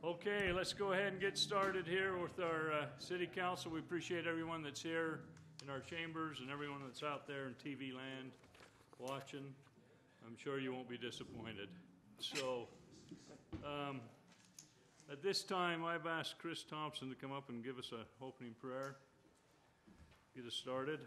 Okay, let's go ahead and get started here with our city council. We appreciate everyone that's here in our chambers and everyone that's out there in TV land watching. I'm sure you won't be disappointed. So, at this time, I've asked Chris Thompson to come up and give us an opening prayer. Get us started.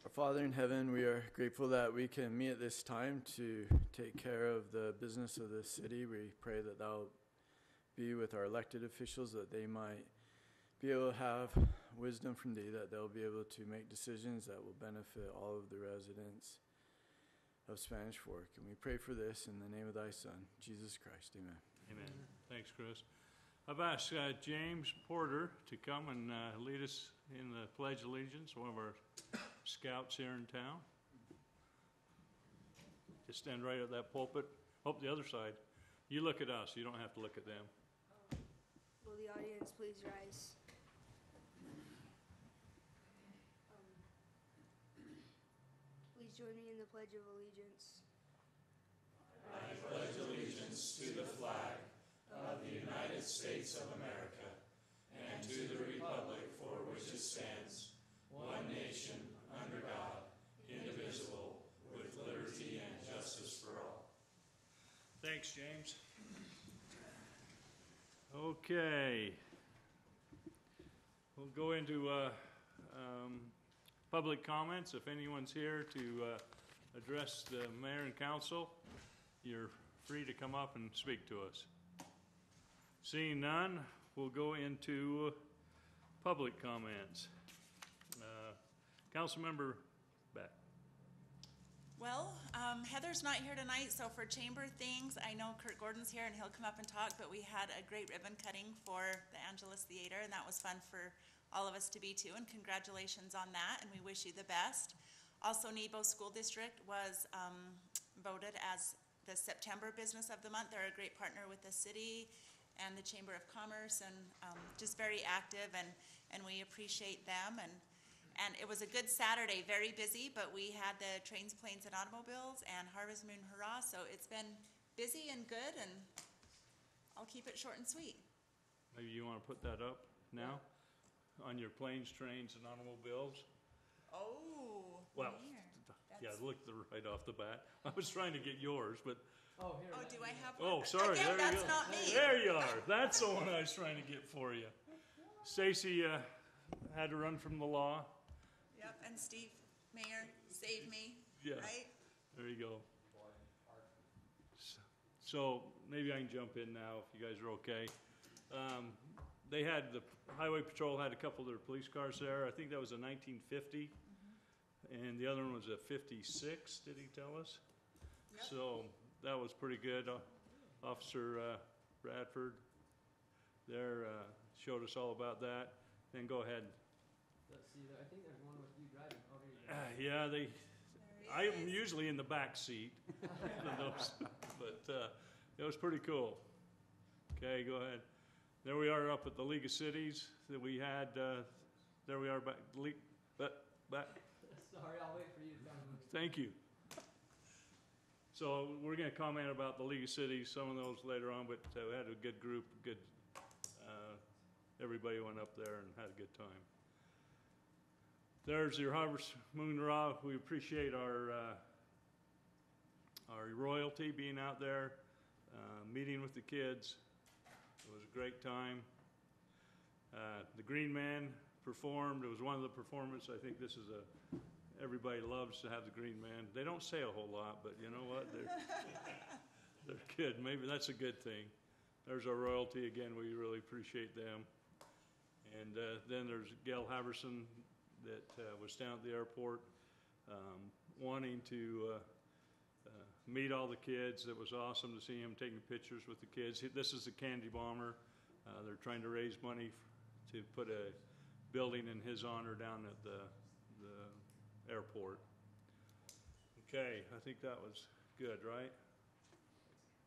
Our Father in heaven, we are grateful that we can meet at this time to take care of the business of the city. We pray that thou be with our elected officials, that they might be able to have wisdom from thee, that they'll be able to make decisions that will benefit all of the residents of Spanish Fork. And we pray for this in the name of thy Son, Jesus Christ. Amen. Amen. Thanks, Chris. I've asked James Porter to come and lead us in the Pledge of Allegiance, one of our scouts here in town. Just stand right at that pulpit. Oh, the other side. You look at us. You don't have to look at them. Will the audience please rise? Please join me in the Pledge of Allegiance. I pledge allegiance to the flag of the United States of America and to the republic for which it stands, one nation, under God, indivisible, with liberty and justice for all. Thanks, James. Okay. We'll go into public comments. If anyone's here to address the mayor and council, you're free to come up and speak to us. Seeing none, we'll go into public comments. Councilmember Beck. Well, Heather's not here tonight, so for chamber things, I know Kurt Gordon's here and he'll come up and talk, but we had a great ribbon cutting for the Angelus Theater, and that was fun for all of us to be to, and congratulations on that, and we wish you the best. Also, Nebo School District was voted as the September Business of the Month. They're a great partner with the city and the Chamber of Commerce, and just very active, and we appreciate them. And it was a good Saturday, very busy, but we had the trains, planes, and automobiles and Harvest Moon Hurrah, so it's been busy and good, and I'll keep it short and sweet. Maybe you want to put that up now on your planes, trains, and automobiles? Oh, well, here. Yeah, look right off the bat. I was trying to get yours, but... Oh, do I have one? Oh, sorry, again, there you that's go. Not me. There you are. That's the one I was trying to get for you. Stacy had to run from the law. Yep, and Steve, Mayor, save me, Yeah. right? There you go. So maybe I can jump in now if you guys are okay. They had, the Highway Patrol had a couple of their police cars there. I think that was a 1950, and the other one was a 56, did he tell us? Yep. So that was pretty good. Officer Bradford there showed us all about that. And go ahead. Let's see, I think there's one with you driving. Oh, here you Yeah, I'm usually in the back seat, but it was pretty cool. Okay, go ahead. There we are up at the League of Cities that we had. There we are back. Back. Sorry, I'll wait for you to come. Thank you. So we're going to comment about the League of Cities, some of those later on, but we had a good group. Everybody went up there and had a good time. There's your Harvest Moon Hurrah. We appreciate our royalty being out there, meeting with the kids. It was a great time. The Green Man performed. It was one of the performances. I think this is everybody loves to have the Green Man. They don't say a whole lot, but you know what? They're good. Maybe that's a good thing. There's our royalty again. We really appreciate them. And then there's Gail Haverson that was down at the airport wanting to meet all the kids. It was awesome to see him taking pictures with the kids. This is the Candy Bomber. They're trying to raise money to put a building in his honor down at the airport. Okay, I think that was good, right?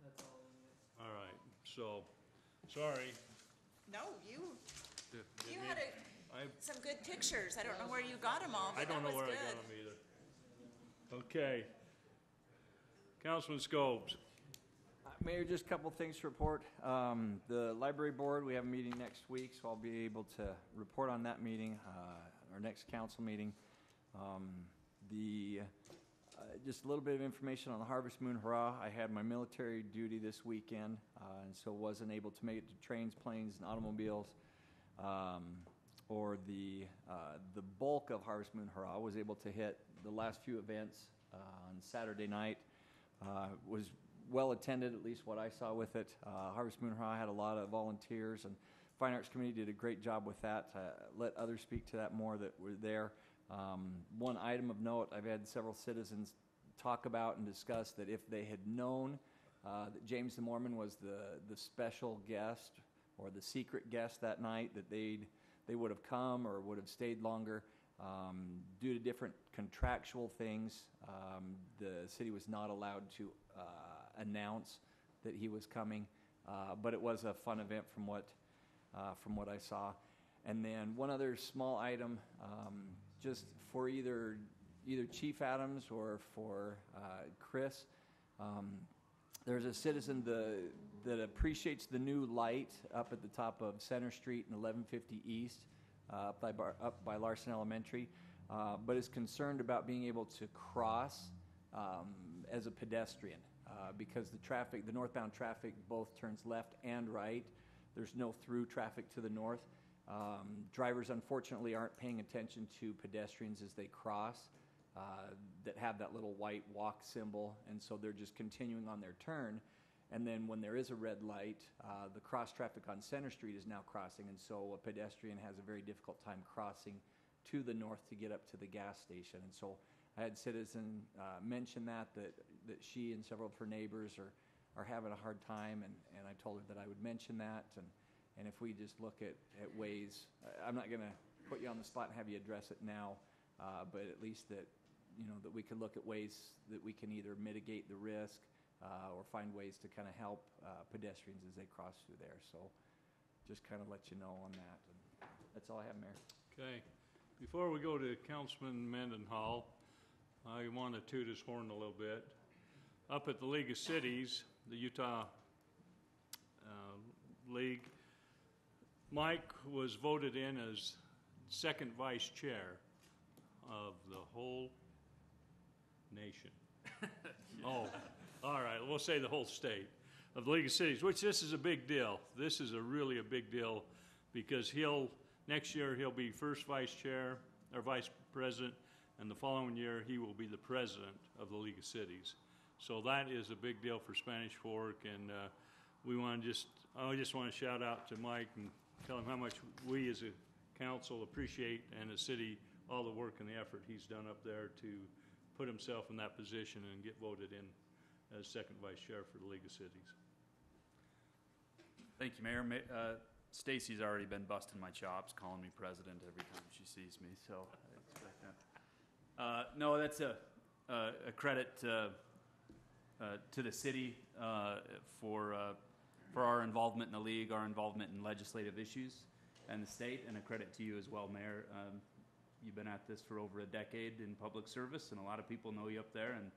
That's all. All right, so, sorry. No, you had some good pictures. I don't know where you got them all, but I don't know where good. I got them either. Okay. Councilman Scobes. Mayor, just a couple things to report. The library board, we have a meeting next week, so I'll be able to report on that meeting, our next council meeting. Just a little bit of information on the Harvest Moon Hurrah. I had my military duty this weekend, and so wasn't able to make it to trains, planes, and automobiles. Or the bulk of Harvest Moon Hurrah was able to hit the last few events on Saturday night. Was well attended, at least what I saw with it. Harvest Moon Hurrah had a lot of volunteers, and Fine Arts Committee did a great job with that. Let others speak to that more that were there. One item of note, I've had several citizens talk about and discuss that if they had known that James the Mormon was the special guest or the secret guest that night, that they would have come or would have stayed longer. Due to different contractual things, the city was not allowed to announce that he was coming, but it was a fun event from what I saw. And then one other small item, just for either Chief Adams or for Chris, there's a citizen that appreciates the new light up at the top of Center Street and 1150 East, up by Larson Elementary, but is concerned about being able to cross as a pedestrian because the northbound traffic both turns left and right. There's no through traffic to the north. Drivers, unfortunately, aren't paying attention to pedestrians as they cross that have that little white walk symbol, and so they're just continuing on their turn. And then when there is a red light, the cross traffic on Center Street is now crossing, and so a pedestrian has a very difficult time crossing to the north to get up to the gas station. And so I had citizen mention that she and several of her neighbors are having a hard time, and I told her that I would mention that, and if we just look at ways, I'm not going to put you on the spot and have you address it now, but at least that we can look at ways that we can either mitigate the risk or find ways to kind of help pedestrians as they cross through there. So just kind of let you know on that. And that's all I have, Mayor. Okay. Before we go to Councilman Mendenhall, I want to toot his horn a little bit. Up at the League of Cities, the Utah League, Mike was voted in as second vice chair of the whole nation. Oh, all right, we'll say the whole state of the League of Cities, which this is a big deal. This is really a big deal because next year he'll be first vice chair or vice president, and the following year he will be the president of the League of Cities. So that is a big deal for Spanish Fork, and I just want to shout out to Mike and tell him how much we as a council appreciate, and the city, all the work and the effort he's done up there to put himself in that position and get voted in as second vice chair for the League of Cities. Thank you, Mayor. Stacy's already been busting my chops, calling me president every time she sees me, so I expect that. No, that's a credit to the city for our involvement in the league, our involvement in legislative issues, and the state, and a credit to you as well, Mayor. You've been at this for over a decade in public service, and a lot of people know you up there and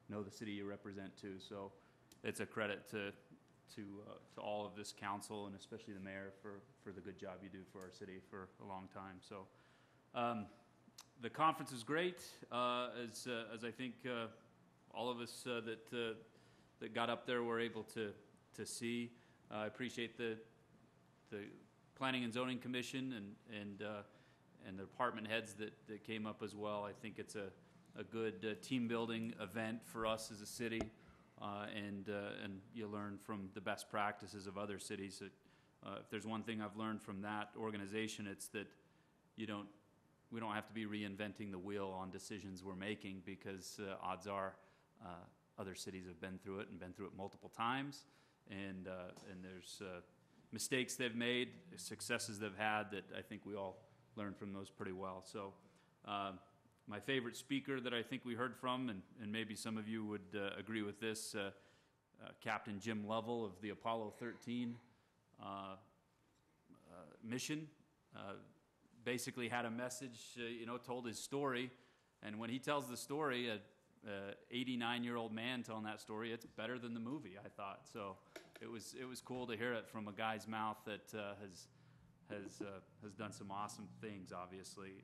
know the city you represent too. So it's a credit to all of this council, and especially the mayor for the good job you do for our city for a long time. So the conference is great, as I think all of us that got up there were able to see. I appreciate the Planning and Zoning Commission and the department heads that came up as well. I think it's a good team building event for us as a city, and you learn from the best practices of other cities. If there's one thing I've learned from that organization, it's that we don't have to be reinventing the wheel on decisions we're making, because odds are other cities have been through it multiple times, and there's mistakes they've made, successes they've had, that I think we all learn from those pretty well. So my favorite speaker that I think we heard from, and maybe some of you would agree with this, Captain Jim Lovell of the Apollo 13 mission, basically had a message, told his story, and when he tells the story, 89-year-old man telling that story, it's better than the movie, I thought. So it was cool to hear it from a guy's mouth that has done some awesome things, obviously.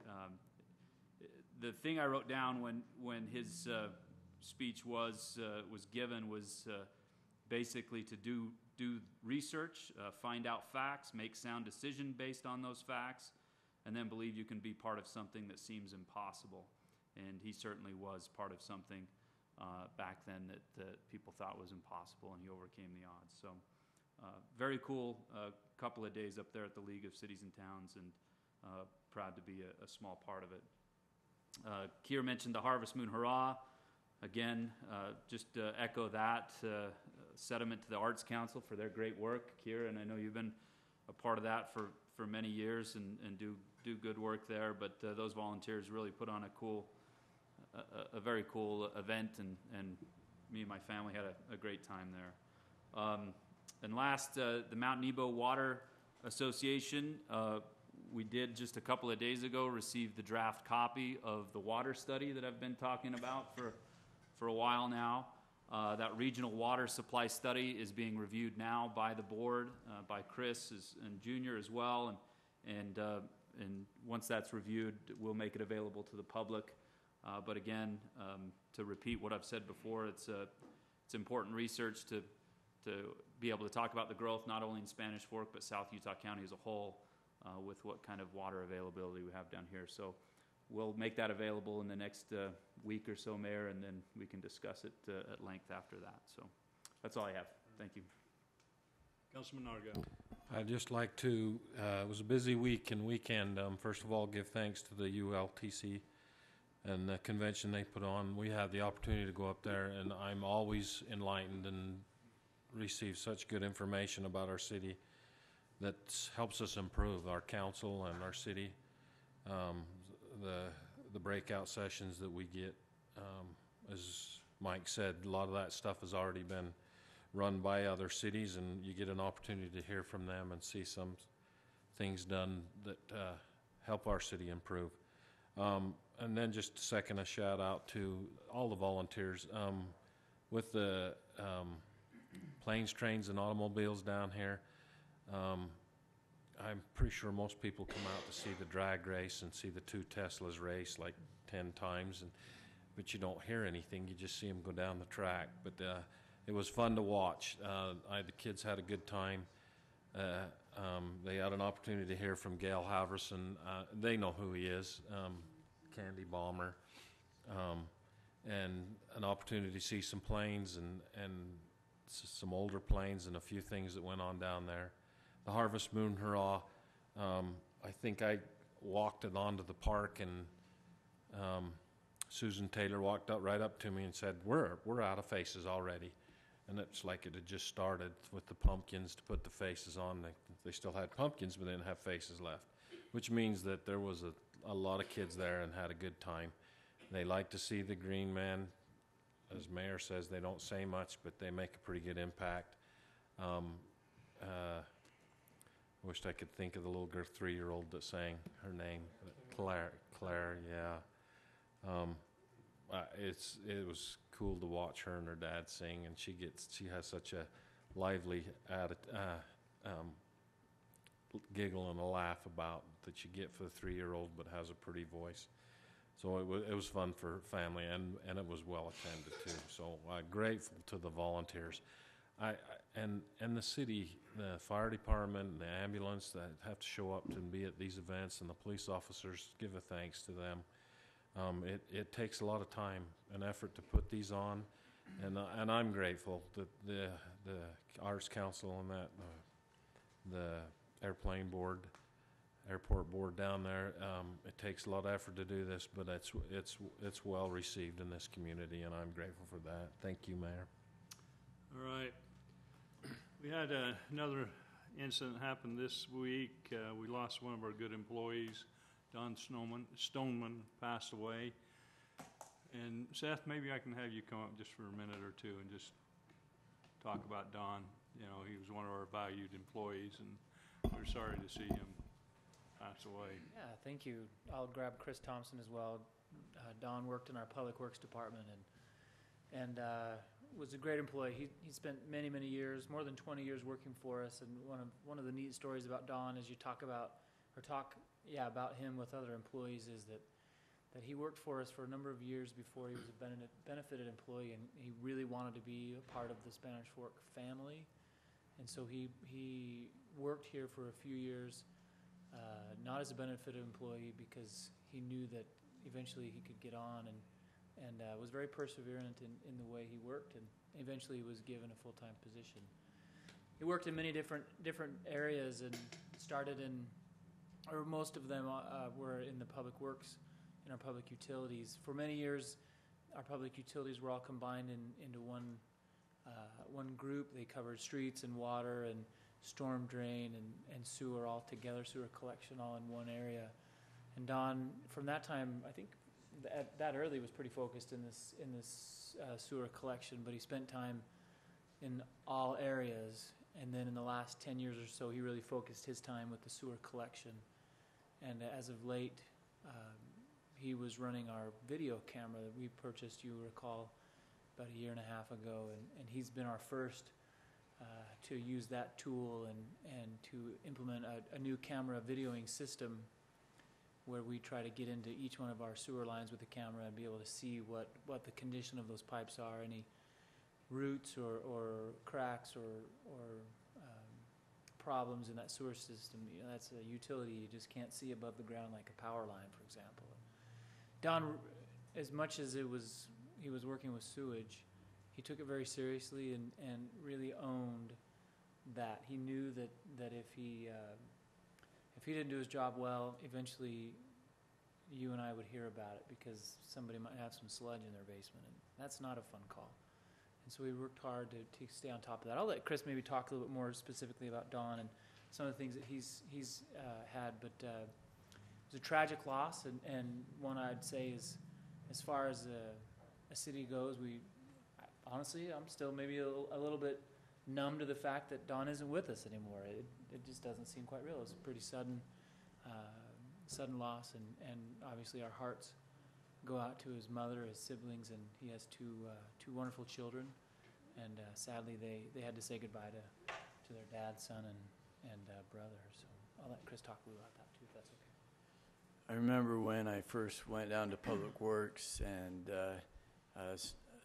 The thing I wrote down when his speech was given was basically to do research, find out facts, make sound decision based on those facts, and then believe you can be part of something that seems impossible. And he certainly was part of something back then that people thought was impossible, and he overcame the odds. So very cool couple of days up there at the League of Cities and Towns, and proud to be a small part of it. Keir mentioned the Harvest Moon Hurrah. Again, just echo that sentiment to the Arts Council for their great work, Keir, and I know you've been a part of that for many years and do good work there, but those volunteers really put on a very cool event, and me and my family had a great time there. And last, the Mount Nebo Water Association, we did just a couple of days ago receive the draft copy of the water study that I've been talking about for a while now. That regional water supply study is being reviewed now by the board, by Chris and Junior as well, and once that's reviewed, we'll make it available to the public. But again, to repeat what I've said before, it's important research to be able to talk about the growth not only in Spanish Fork but South Utah County as a whole, with what kind of water availability we have down here. So we'll make that available in the next week or so, Mayor, and then we can discuss it at length after that. So that's all I have. Thank you. Councilman Nargo. I'd just like to, it was a busy week and weekend. First of all, give thanks to the ULTC and the convention they put on. We had the opportunity to go up there, and I'm always enlightened and receive such good information about our city that helps us improve our council and our city. The breakout sessions that we get, as Mike said, a lot of that stuff has already been run by other cities, and you get an opportunity to hear from them and see some things done that help our city improve. And then just a second, a shout out to all the volunteers. With the planes, trains, and automobiles down here, I'm pretty sure most people come out to see the drag race and see the two Teslas race like 10 times, but you don't hear anything. You just see them go down the track. But it was fun to watch. The kids had a good time. They had an opportunity to hear from Gail Halverson. They know who he is, Candy Bomber, and an opportunity to see some planes and some older planes and a few things that went on down there. The Harvest Moon Hurrah, I think I walked it onto the park, and Susan Taylor walked right up to me and said, we're out of faces already. And it's like it had just started with the pumpkins to put the faces on. They still had pumpkins, but they didn't have faces left, which means that there was a lot of kids there and had a good time. They like to see the Green Man. As Mayor says, they don't say much, but they make a pretty good impact. Wished I could think of the little girl, 3-year-old that sang her name, Claire, yeah. It was cool to watch her and her dad sing, and she has such a lively giggle and a laugh about that you get for the 3-year-old, but has a pretty voice. So it was fun for family, and it was well attended too. So grateful to the volunteers, and the city, the fire department, and the ambulance that have to show up and be at these events, and the police officers. Give a thanks to them. It takes a lot of time and effort to put these on, and I'm grateful that the Arts Council and that the airport board down there. It takes a lot of effort to do this, but it's well received in this community, and I'm grateful for that. Thank you, Mayor. All right. We had another incident happen this week. We lost one of our good employees. Don Stoneman passed away. And Seth, maybe I can have you come up just for a minute or two and just talk about Don. You know, he was one of our valued employees, and we're sorry to see him pass away. Yeah, thank you. I'll grab Chris Thompson as well. Don worked in our Public Works Department, and and was a great employee. He spent many, many years, more than 20 years working for us. And one of the neat stories about Don, as you talk about him with other employees, is that he worked for us for a number of years before he was a benefited employee, and he really wanted to be a part of the Spanish Fork family. And so he worked here for a few years, not as a benefited employee, because he knew that eventually he could get on, and was very perseverant in the way he worked, and eventually he was given a full-time position. He worked in many different areas, and started or most of them were in the public works, in our public utilities. For many years, our public utilities were all combined into one group. They covered streets and water and storm drain and sewer all together, sewer collection all in one area. And Don, from that time, I think that early was pretty focused in this sewer collection, but he spent time in all areas. And then in the last 10 years or so, he really focused his time with the sewer collection. And as of late, he was running our video camera that we purchased, you recall, about a year and a half ago. And he's been our first to use that tool and to implement a new camera videoing system where we try to get into each one of our sewer lines with the camera and be able to see what the condition of those pipes are, any roots or cracks or problems in that sewer system. You know, that's a utility you just can't see above the ground, like a power line, for example. Don, as much as he was working with sewage, he took it very seriously and really owned that. He knew that if he didn't do his job well, eventually you and I would hear about it, because somebody might have some sludge in their basement, and that's not a fun call. And so we worked hard to stay on top of that. I'll let Chris maybe talk a little bit more specifically about Don and some of the things that he's had, but it was a tragic loss, and one I'd say is, as far as a city goes, honestly, I'm still maybe a little bit numb to the fact that Don isn't with us anymore. It just doesn't seem quite real. It was a pretty sudden loss, and obviously our hearts go out to his mother, his siblings, and he has two wonderful children. And sadly, they had to say goodbye to their dad, son, and brother. So I'll let Chris talk a little about that too, if that's okay. I remember when I first went down to Public Works and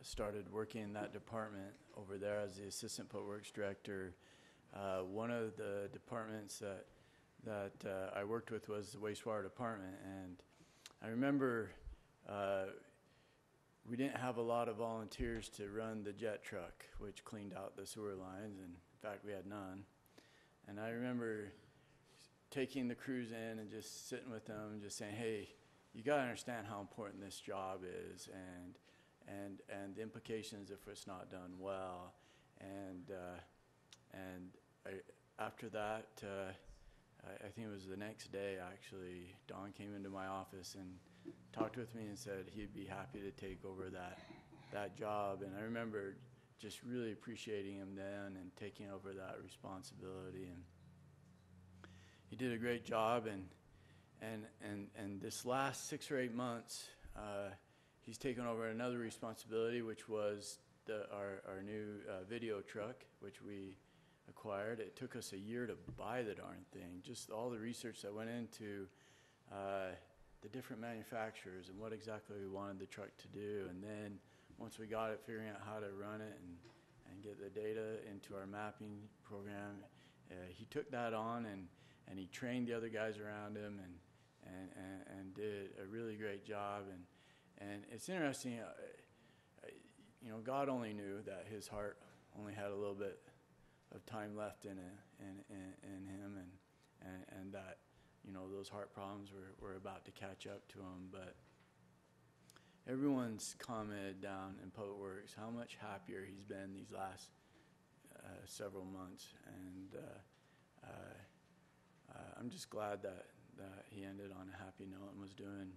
started working in that department over there as the Assistant Public Works Director. One of the departments that I worked with was the wastewater department, and I remember we didn't have a lot of volunteers to run the jet truck, which cleaned out the sewer lines, and in fact we had none. And I remember taking the crews in and just sitting with them and just saying, hey, you got to understand how important this job is, and the implications if it's not done well. And after that, I think it was the next day, actually, Don came into my office and talked with me and said he'd be happy to take over that job. And I remember just really appreciating him then and taking over that responsibility. And he did a great job. And this last 6 or 8 months, he's taken over another responsibility, which was our new video truck, which we acquired. It took us a year to buy the darn thing. Just all the research that went into the different manufacturers and what exactly we wanted the truck to do. And then once we got it, figuring out how to run it and get the data into our mapping program, he took that on and he trained the other guys around him and did a really great job. And it's interesting, God only knew that his heart only had a little bit of time left in him, and that those heart problems were about to catch up to him. But everyone's commented down in Public Works how much happier he's been these last several months, and I'm just glad that he ended on a happy note and was doing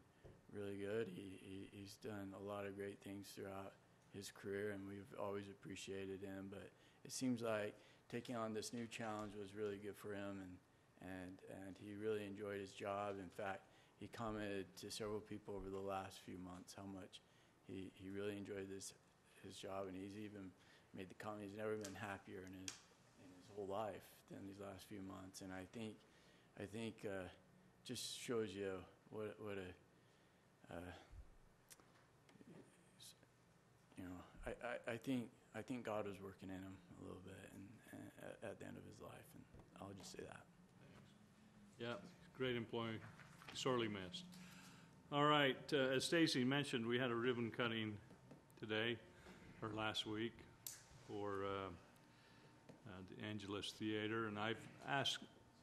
really good. He's done a lot of great things throughout his career, and we've always appreciated him. But it seems like taking on this new challenge was really good for him, and he really enjoyed his job. In fact, he commented to several people over the last few months how much he really enjoyed his job, and he's even made the comment he's never been happier in his whole life than these last few months. And I think just shows you what a you know, I think God was working in him a little bit, and at the end of his life, and I'll just say that. Yeah, great employee, sorely missed. All right, as Stacy mentioned, we had a ribbon cutting today, or last week, for the Angelus Theater, and I've asked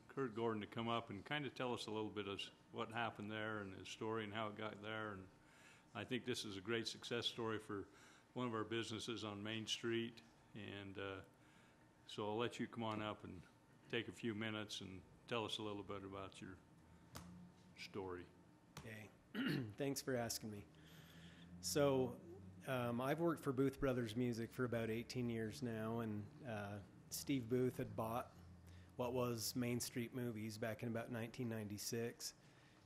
Kurt Gordon to come up and kind of tell us a little bit of what happened there and his story and how it got there. And I think this is a great success story for one of our businesses on Main Street, and so I'll let you come on up and take a few minutes and tell us a little bit about your story. Okay, thanks for asking me. So I've worked for Booth Brothers Music for about 18 years now, and Steve Booth had bought what was Main Street Movies back in about 1996.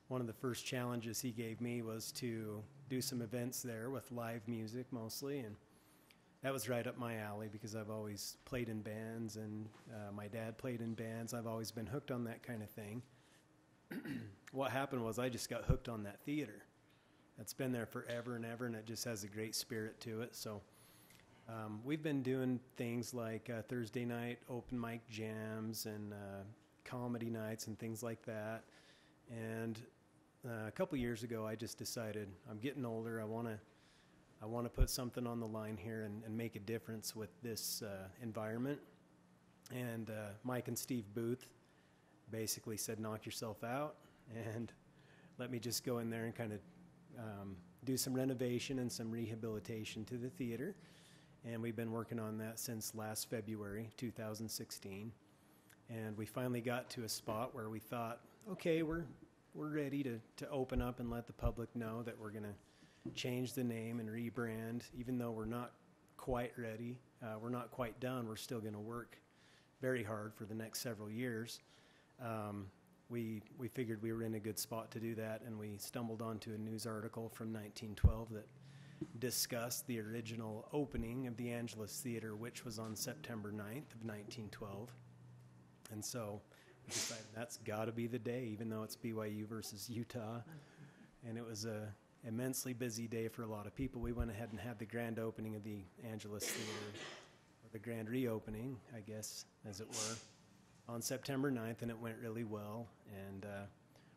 One of the first challenges he gave me was to do some events there with live music mostly, and that was right up my alley because I've always played in bands, and my dad played in bands. I've always been hooked on that kind of thing. What happened was I just got hooked on that theater. It's been there forever and ever, and it just has a great spirit to it. So we've been doing things like Thursday night open mic jams and comedy nights and things like that. And a couple years ago, I just decided I'm getting older. I want to put something on the line here and make a difference with this environment. And Mike and Steve Booth basically said, knock yourself out and let me just go in there and kind of do some renovation and some rehabilitation to the theater. And we've been working on that since last February 2016. And we finally got to a spot where we thought, okay, we're ready to open up and let the public know that we're going to change the name and rebrand. Even though we're not quite ready, we're not quite done, we're still going to work very hard for the next several years. We figured we were in a good spot to do that, and we stumbled onto a news article from 1912 that discussed the original opening of the Angelus Theater, which was on September 9th of 1912. And so we decided that's got to be the day, even though it's BYU versus Utah. And it was a immensely busy day for a lot of people. We went ahead and had the grand opening of the Angelus Theater, or the grand reopening, I guess, as it were, on September 9th, and it went really well. And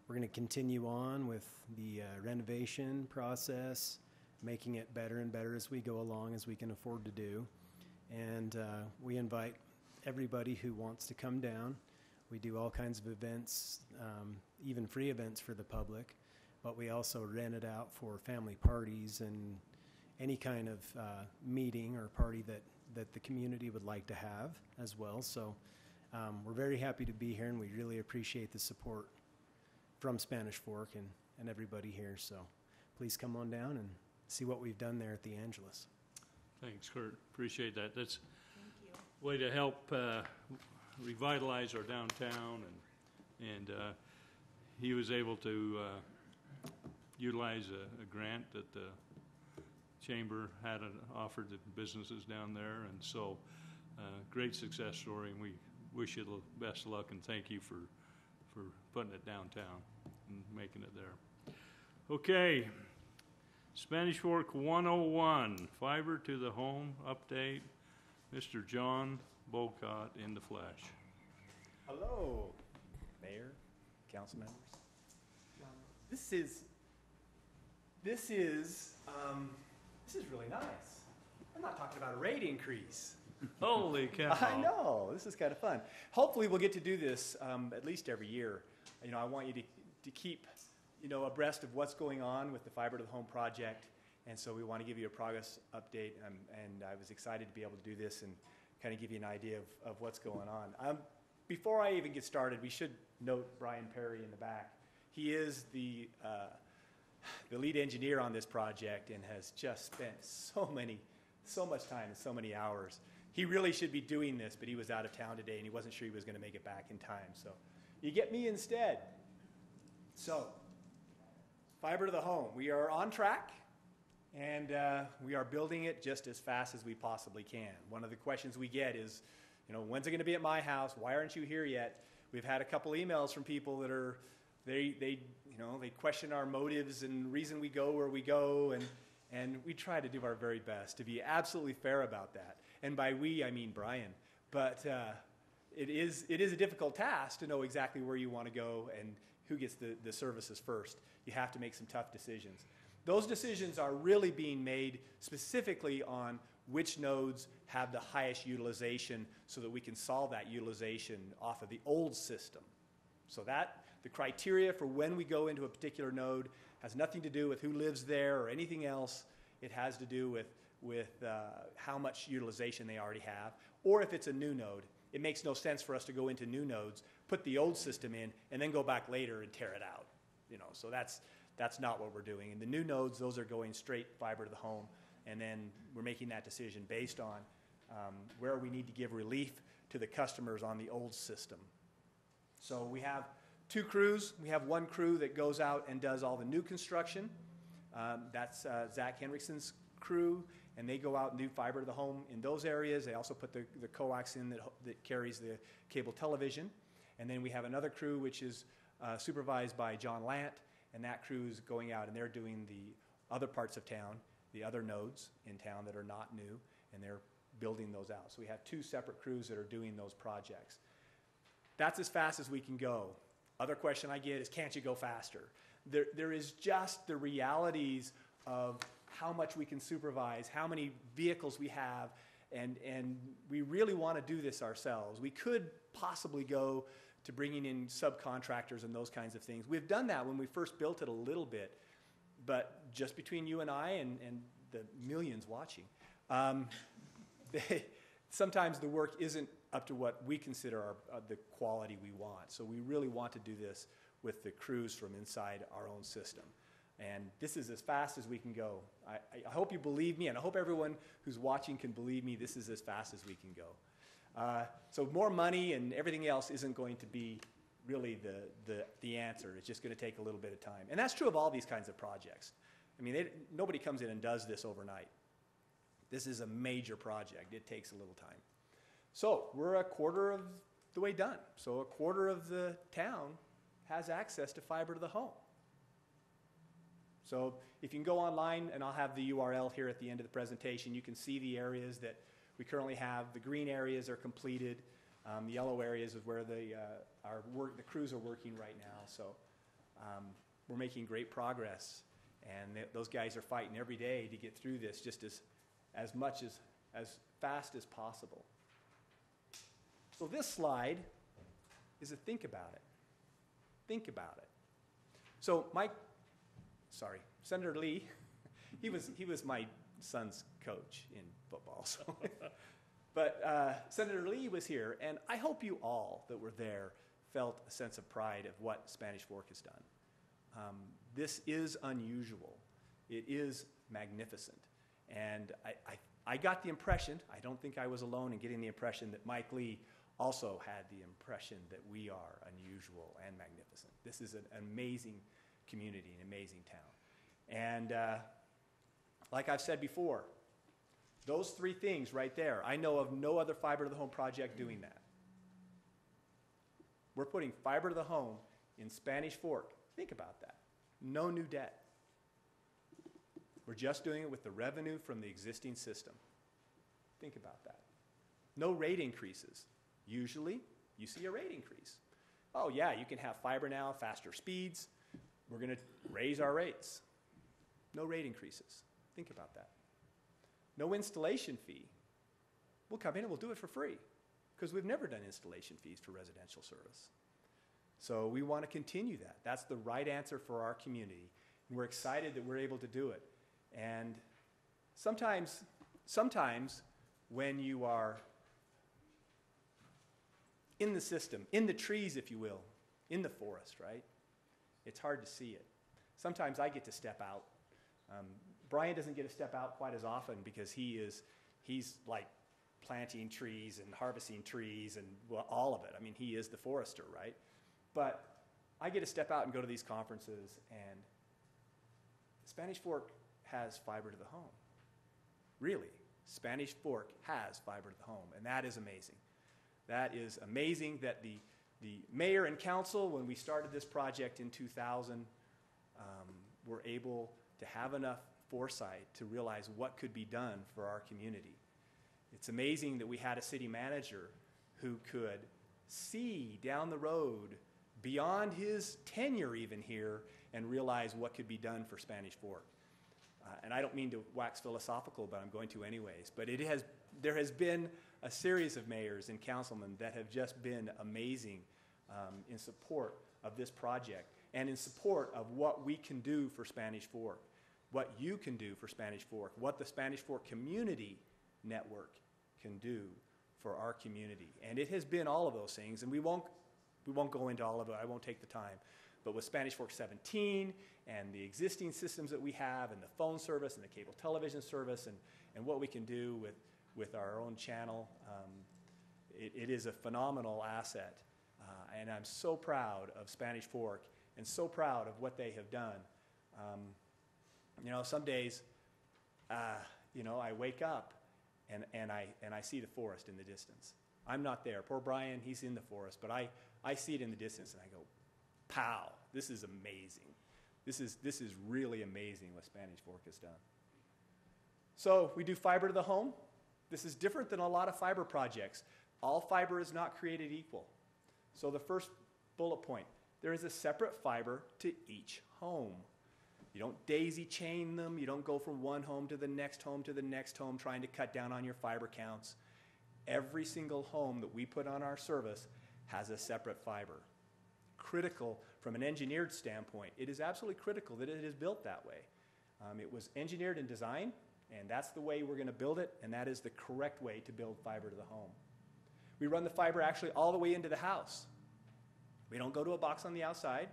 we're going to continue on with the renovation process, making it better and better as we go along, as we can afford to do. And we invite everybody who wants to come down. We do all kinds of events, even free events for the public, but we also rent it out for family parties and any kind of meeting or party that the community would like to have as well. So we're very happy to be here, and we really appreciate the support from Spanish Fork and everybody here. So please come on down and see what we've done there at the Angelus. Thanks, Kurt. Appreciate that. That's a way to help revitalize our downtown, and he was able to utilize a grant that the chamber had offered to businesses down there, and so great success story, and we wish you the best of luck and thank you for putting it downtown and making it there. Okay, Spanish Fork 101, fiber to the home update. Mr. John Bocott in the flesh. Hello, Mayor, council members. This is really nice. I'm not talking about a rate increase. Holy cow. I know, this is kind of fun. Hopefully we'll get to do this at least every year. You know, I want you to keep, abreast of what's going on with the Fiber to the Home project. And so we want to give you a progress update, and I was excited to be able to do this and kind of give you an idea of what's going on. Before I even get started, we should note Brian Perry in the back. He is the lead engineer on this project and has just spent so much time and so many hours. He really should be doing this, but he was out of town today and he wasn't sure he was going to make it back in time. So you get me instead. So, Fiber to the Home. We are on track, And we are building it just as fast as we possibly can. One of the questions we get is, when's it going to be at my house? Why aren't you here yet? We've had a couple emails from people that are, they question our motives and reason we go where we go, and we try to do our very best to be absolutely fair about that. And by we, I mean Brian. But it is a difficult task to know exactly where you want to go and who gets the services first. You have to make some tough decisions. Those decisions are really being made specifically on which nodes have the highest utilization so that we can solve that utilization off of the old system. So that the criteria for when we go into a particular node has nothing to do with who lives there or anything else. It has to do with how much utilization they already have. Or if it's a new node, it makes no sense for us to go into new nodes, put the old system in, and then go back later and tear it out. So that's not what we're doing. In the new nodes, those are going straight fiber to the home, and then we're making that decision based on where we need to give relief to the customers on the old system. So we have 2 crews. We have 1 crew that goes out and does all the new construction. That's Zach Henrikson's crew, and they go out and do fiber to the home in those areas. They also put the coax in that carries the cable television. And then we have another crew which is supervised by John Lant, and that crew is going out and they're doing the other parts of town, the other nodes in town that are not new, and they're building those out. So we have 2 separate crews that are doing those projects. That's as fast as we can go. Other question I get is, can't you go faster? There is just the realities of how much we can supervise, how many vehicles we have, and we really want to do this ourselves. We could possibly go to bringing in subcontractors and those kinds of things. We've done that when we first built it a little bit, but just between you and I and the millions watching, sometimes the work isn't up to what we consider the quality we want. So we really want to do this with the crews from inside our own system. And this is as fast as we can go. I hope you believe me, and I hope everyone who's watching can believe me. This is as fast as we can go. So more money and everything else isn't going to be really the answer. It's just going to take a little bit of time. And that's true of all these kinds of projects. I mean, nobody comes in and does this overnight. This is a major project. It takes a little time. So we're a quarter of the way done. So a quarter of the town has access to fiber to the home. So if you can go online, and I'll have the URL here at the end of the presentation, you can see the areas that we currently have. The green areas are completed. The yellow areas is where the crews are working right now. So we're making great progress, and those guys are fighting every day to get through this just as fast as possible. So this slide is a think about it. Think about it. So Senator Lee, he was my son's coach in football. So. But Senator Lee was here, and I hope you all that were there felt a sense of pride of what Spanish Fork has done. This is unusual. It is magnificent. And I got the impression, I don't think I was alone in getting the impression, that Mike Lee also had the impression that we are unusual and magnificent. This is an amazing community, an amazing town. And like I've said before, those 3 things right there, I know of no other fiber to the home project doing that. We're putting fiber to the home in Spanish Fork. Think about that. No new debt. We're just doing it with the revenue from the existing system. Think about that. No rate increases. Usually, you see a rate increase. Oh yeah, you can have fiber now, faster speeds. We're going to raise our rates. No rate increases. Think about that. No installation fee. We'll come in and we'll do it for free because we've never done installation fees for residential service. So we want to continue that. That's the right answer for our community. And we're excited that we're able to do it. And sometimes when you are in the system, in the trees, if you will, in the forest, right? It's hard to see it. Sometimes I get to step out. Brian doesn't get to step out quite as often because he's like planting trees and harvesting trees and all of it. I mean, he is the forester, right? But I get to step out and go to these conferences, and Spanish Fork has fiber to the home. Really, Spanish Fork has fiber to the home, and that is amazing. That is amazing that the mayor and council, when we started this project in 2000, were able to have enough foresight to realize what could be done for our community. It's amazing that we had a city manager who could see down the road beyond his tenure even here and realize what could be done for Spanish Fork. And I don't mean to wax philosophical, but I'm going to anyways. But there has been a series of mayors and councilmen that have just been amazing in support of this project and in support of what we can do for Spanish Fork, what you can do for Spanish Fork, what the Spanish Fork Community Network can do for our community. And it has been all of those things, and we won't go into all of it. I won't take the time. But with Spanish Fork 17 and the existing systems that we have and the phone service and the cable television service and what we can do with our own channel, it is a phenomenal asset. And I'm so proud of Spanish Fork and so proud of what they have done. Some days, I wake up and I see the forest in the distance. I'm not there. Poor Brian, he's in the forest, but I see it in the distance and I go, pow, this is amazing. This is really amazing what Spanish Fork has done. So we do fiber to the home. This is different than a lot of fiber projects. All fiber is not created equal. So the first bullet point, there is a separate fiber to each home. You don't daisy chain them. You don't go from one home to the next home to the next home trying to cut down on your fiber counts. Every single home that we put on our service has a separate fiber. Critical from an engineered standpoint. It is absolutely critical that it is built that way. It was engineered and designed, and that's the way we're going to build it, and that is the correct way to build fiber to the home. We run the fiber actually all the way into the house. We don't go to a box on the outside.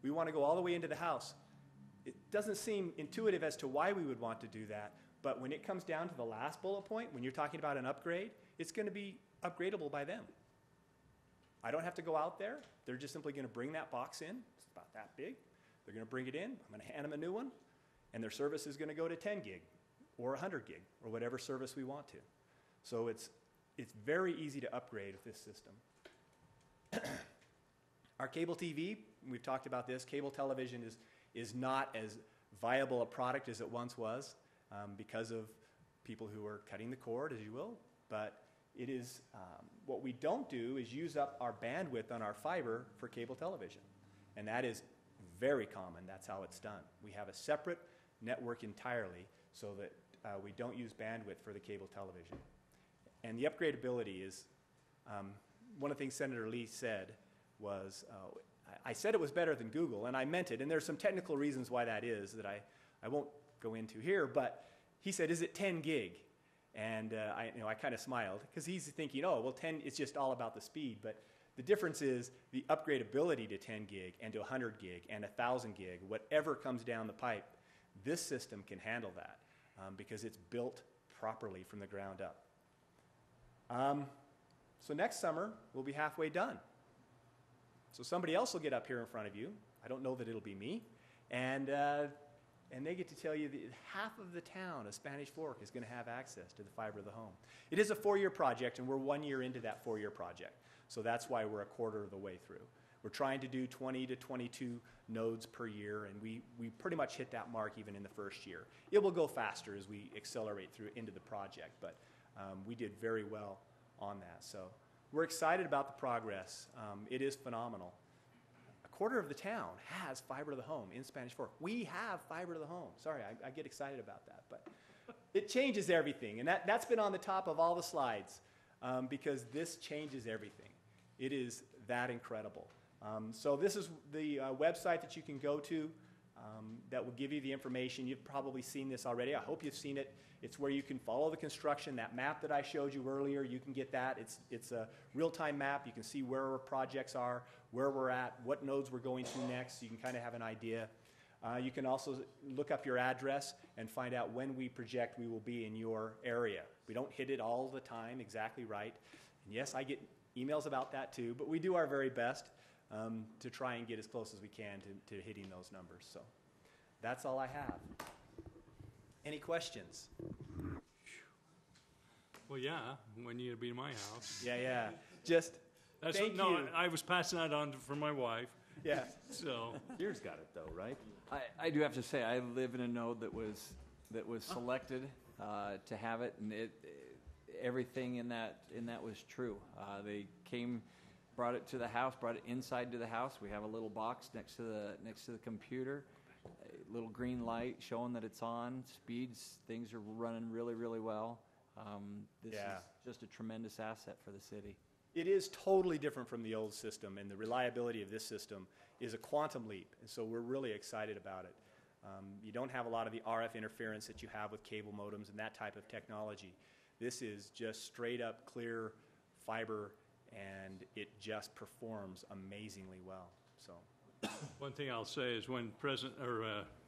We want to go all the way into the house. It doesn't seem intuitive as to why we would want to do that, but when it comes down to the last bullet point, when you're talking about an upgrade, it's going to be upgradable by them. I don't have to go out there. They're just simply going to bring that box in. It's about that big. They're going to bring it in. I'm going to hand them a new one, and their service is going to go to 10 gig or 100 gig or whatever service we want to. So it's very easy to upgrade with this system. Our cable TV, we've talked about this, cable television is not as viable a product as it once was because of people who are cutting the cord, as you will, but it is, what we don't do is use up our bandwidth on our fiber for cable television. And that is very common. That's how it's done. We have a separate network entirely so that we don't use bandwidth for the cable television. And the upgradability is, one of the things Senator Lee said was, I said it was better than Google, and I meant it. And there's some technical reasons why that is that I won't go into here, but he said, is it 10 gig? And I kind of smiled because he's thinking, 10, it's just all about the speed. But the difference is the upgradability to 10 gig and to 100 gig and 1,000 gig, whatever comes down the pipe, this system can handle that because it's built properly from the ground up. So next summer, we'll be halfway done. So somebody else will get up here in front of you. I don't know that it'll be me. And they get to tell you that half of the town of Spanish Fork is going to have access to the fiber of the home. It is a 4-year project, and we're 1 year into that 4-year project. So that's why we're a quarter of the way through. We're trying to do 20 to 22 nodes per year, and we pretty much hit that mark even in the first year. It will go faster as we accelerate through into the project, but we did very well on that. So we're excited about the progress. It is phenomenal. A quarter of the town has fiber to the home in Spanish Fork. We have fiber to the home. Sorry, I get excited about that, but it changes everything, and that's been on the top of all the slides because this changes everything. It is that incredible. So this is the website that you can go to that will give you the information. You've probably seen this already. I hope you've seen it. It's where you can follow the construction. That map that I showed you earlier, you can get that. It's a real-time map. You can see where our projects are, where we're at, what nodes we're going to next, so you can kind of have an idea. You can also look up your address and find out when we project we will be in your area. We don't hit it all the time exactly right. And yes, I get emails about that too, but we do our very best to try and get as close as we can to hitting those numbers. So that's all I have. Any questions? Well, yeah, when you be in my house. Yeah. Just, thank no, you. I was passing that on for my wife, Yeah. so. Yours got it though, right? I do have to say, I live in a node that was selected to have it, and everything in that was true. They came, brought it to the house, brought it inside to the house. We have a little box next to the computer, a little green light showing that it's on. Speeds, things are running really, really well. This is just a tremendous asset for the city. It is totally different from the old system, and the reliability of this system is a quantum leap, and so we're really excited about it. You don't have a lot of the RF interference that you have with cable modems and that type of technology. This is just straight up clear fiber, and it just performs amazingly well. So, One thing I'll say is when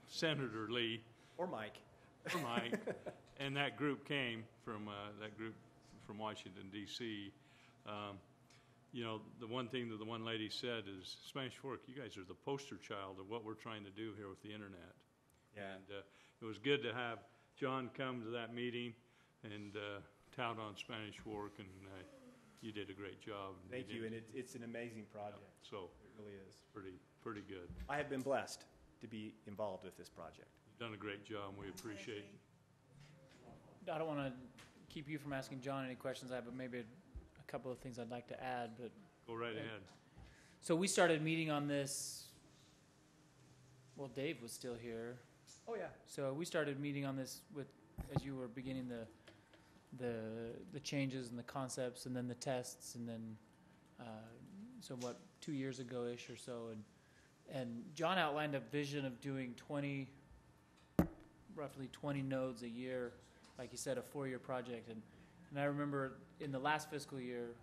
Senator Lee or Mike, and that group came from Washington D.C. You know, the one thing that the one lady said is, Spanish Fork, you guys are the poster child of what we're trying to do here with the internet. Yeah. And it was good to have John come to that meeting and tout on Spanish Fork, and you did a great job. Thank you, and it's an amazing project. Yeah, so it really is. Pretty good. I have been blessed to be involved with this project. You've done a great job, and we appreciate it. I don't want to keep you from asking John any questions. I have maybe a couple of things I'd like to add, but Go right ahead. so we started meeting on this. Well, Dave was still here, Oh, yeah. so we started meeting on this as you were beginning the changes and the concepts, and then the tests, and then so 2 years ago ish or so, and John outlined a vision of doing roughly 20 nodes a year, like you said, a 4-year project, and I remember in the last fiscal year,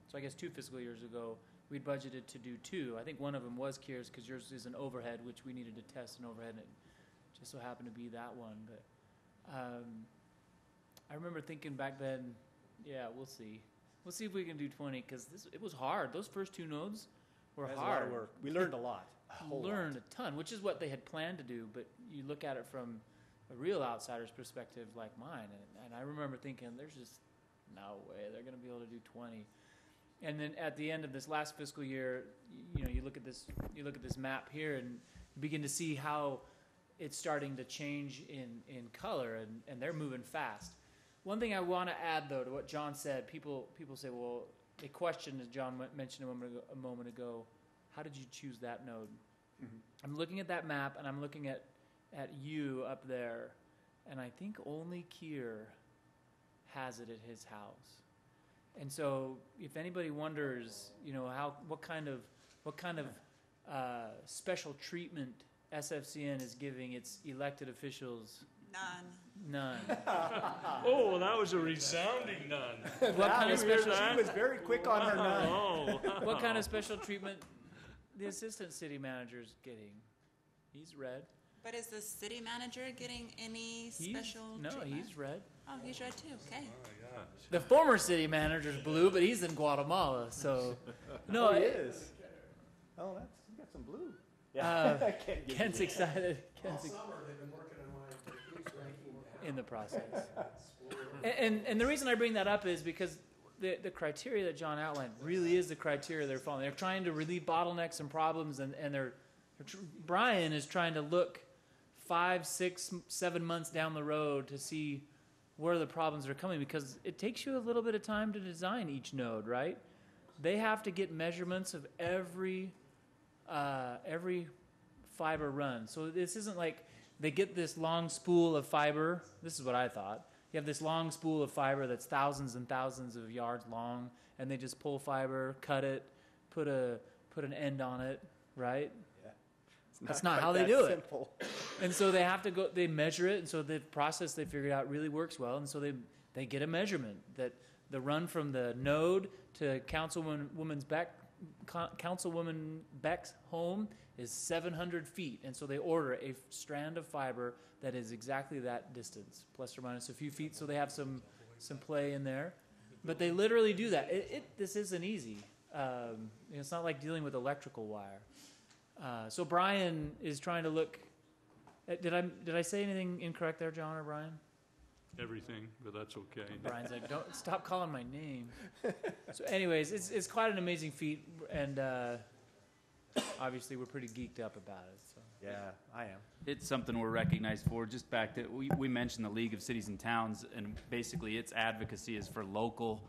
so I guess 2 fiscal years ago, we'd budgeted to do 2. I think one of them was Kier's, because yours is an overhead, which we needed to test an overhead, and it just so happened to be that one. But I remember thinking back then, yeah, we'll see. We'll see if we can do 20, because it was hard. Those first 2 nodes were That's hard. a lot of work. We learned a lot. Learned a ton, which is what they had planned to do, but you look at it from a real outsider's perspective like mine, and I remember thinking, there's just no way they're going to be able to do 20. And then at the end of this last fiscal year, you look at this map here, and you begin to see how it's starting to change in color, and they're moving fast. One thing I want to add, though, to what John said, people say, well, they question, as John mentioned a moment ago, how did you choose that node? Mm-hmm. I'm looking at that map, and I'm looking at you up there, and I think only Kier has it at his house. And so, if anybody wonders, what kind of special treatment SFCN is giving its elected officials, none. Oh, well, that was a resounding none. What kind of special? She was very quick on her none. Oh. What kind of special treatment the assistant city manager is getting? He's red. But is the city manager getting any special treatment? No, he's red. Oh, he's red too. Okay. The former city manager's blue, but he's in Guatemala, so no. He is. Oh, you got some blue. Yeah. Kent's excited. All summer they've been working on my police ranking in the process. and the reason I bring that up is because the criteria that John outlined really is the criteria they're following. They're trying to relieve bottlenecks and problems, and Brian is trying to look 5, 6, 7 months down the road to see where the problems are coming, because it takes you a little bit of time to design each node, right? They have to get measurements of every fiber run. So this isn't like they get this long spool of fiber. This is what I thought. You have this long spool of fiber that's thousands and thousands of yards long, and they just pull fiber, cut it, put an end on it, right? Yeah. That's not how they do it. And so they have to go, they measure it, and so the process they figured out really works well, and so they get a measurement that the run from the node to Councilwoman Beck's home is 700 feet, and so they order a strand of fiber that is exactly that distance, plus or minus a few feet, so they have some play in there. But they literally do that. This isn't easy. It's not like dealing with electrical wire. So Brian is trying to look Did I say anything incorrect there, John or Brian? Everything, but that's okay. Brian's like, don't stop calling my name. So, anyways, it's quite an amazing feat, and obviously we're pretty geeked up about it. So. Yeah, I am. It's something we're recognized for. Just back to, we mentioned the League of Cities and Towns, and basically its advocacy is for local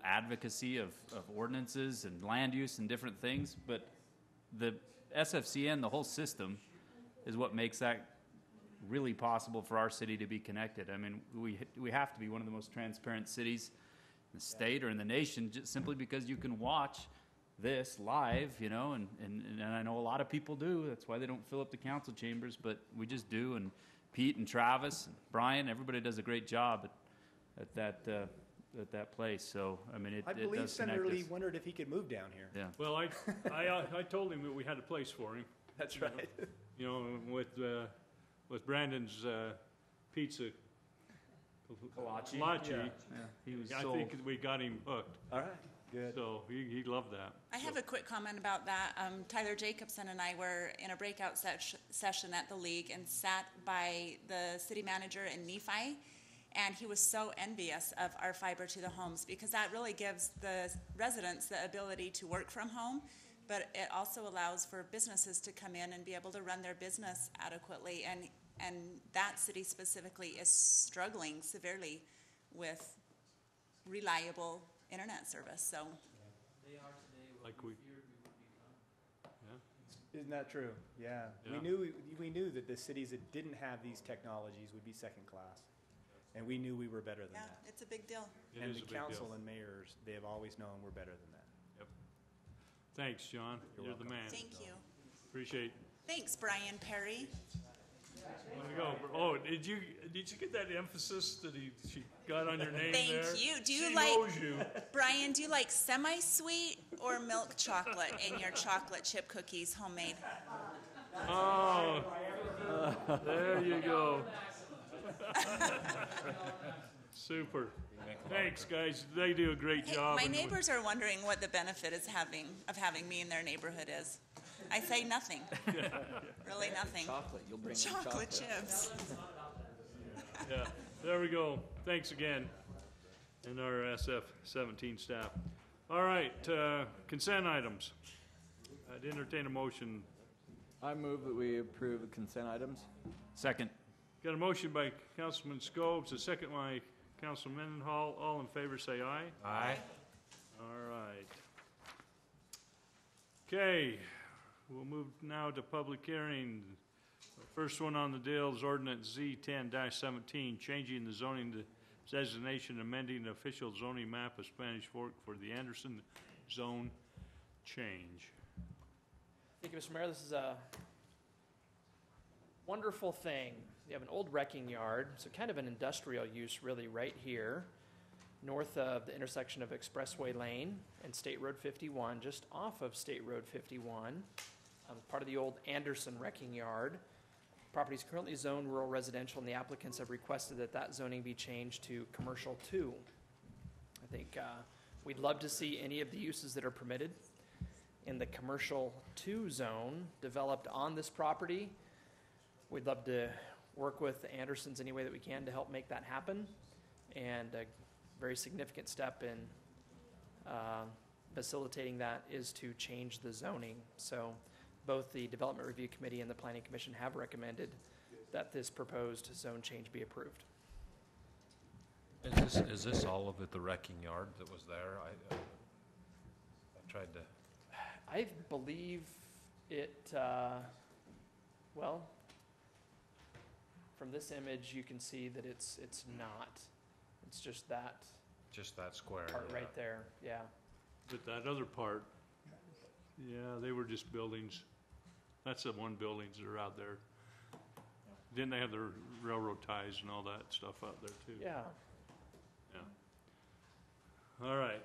advocacy of ordinances and land use and different things. But the SFCN, the whole system, is what makes that really possible for our city to be connected. I mean, we have to be one of the most transparent cities in the state or in the nation, just simply because you can watch this live, you know, and I know a lot of people do. That's why they don't fill up the council chambers, but we just do. And Pete and Travis and Brian, everybody does a great job at that place. So I mean, I believe Senator Lee wondered if he could move down here. Yeah. Well, I told him that we had a place for him. That's right. You know, with Brandon's pizza Kolache. Yeah. He was I sold. think we got him hooked. All right. Good. So he loved that. I have a quick comment about that. Tyler Jacobson and I were in a breakout session at the League and sat by the city manager in Nephi, and he was so envious of our fiber to the homes because that really gives the residents the ability to work from home, but it also allows for businesses to come in and be able to run their business adequately. And that city specifically is struggling severely with reliable internet service. So They are today. Like we. Isn't that true? Yeah. Yeah. We knew that the cities that didn't have these technologies would be second class, and we knew we were better than yeah, that. it's a big deal. It And is the a big council deal. and mayors, they have always known we're better than that. Yep. Thanks, John. You're the man. Thank you. Appreciate. Thanks, Brian Perry. Way to go. Oh, did you get that emphasis that she got on your name Thank there? you. Do you she like- knows you. Brian, do you like semi-sweet or milk chocolate in your chocolate chip cookies, homemade? Oh, there you go. Super. Thanks, guys. They do a great Hey, job. my and we- neighbors are wondering what the benefit is of having me in their neighborhood is. I say nothing. Really nothing. Chocolate, you'll bring in Chocolate chips. Yeah, there we go. Thanks again. And our SF-17 staff. All right, consent items. I'd entertain a motion. I move that we approve the consent items. Second. Got a motion by Councilman Scobes, a second by Councilman Mendenhall. All in favor, say aye. Aye. All right. Okay, we'll move now to public hearing. First one on the deal is ordinance Z10-17, changing the zoning designation, amending the official zoning map of Spanish Fork for the Anderson zone change. Thank you, Mr. Mayor. This is a wonderful thing. You have an old wrecking yard, so kind of an industrial use really right here, north of the intersection of Expressway Lane and State Road 51, just off of State Road 51, part of the old Anderson wrecking yard. Property is currently zoned rural residential, and the applicants have requested that that zoning be changed to commercial 2. I think we'd love to see any of the uses that are permitted in the commercial 2 zone developed on this property. We'd love to work with the Andersons any way that we can to help make that happen. And a very significant step in facilitating that is to change the zoning. So both the Development Review Committee and the Planning Commission have recommended that this proposed zone change be approved. Is this all of it, the wrecking yard that was there? I tried to. I believe it, well, from this image, you can see that it's not. It's just that Just that square. part yeah. right there, yeah. But that other part, yeah, they were just buildings. That's the one buildings that are out there. Didn't they have the railroad ties and all that stuff out there too? Yeah. Yeah. All right.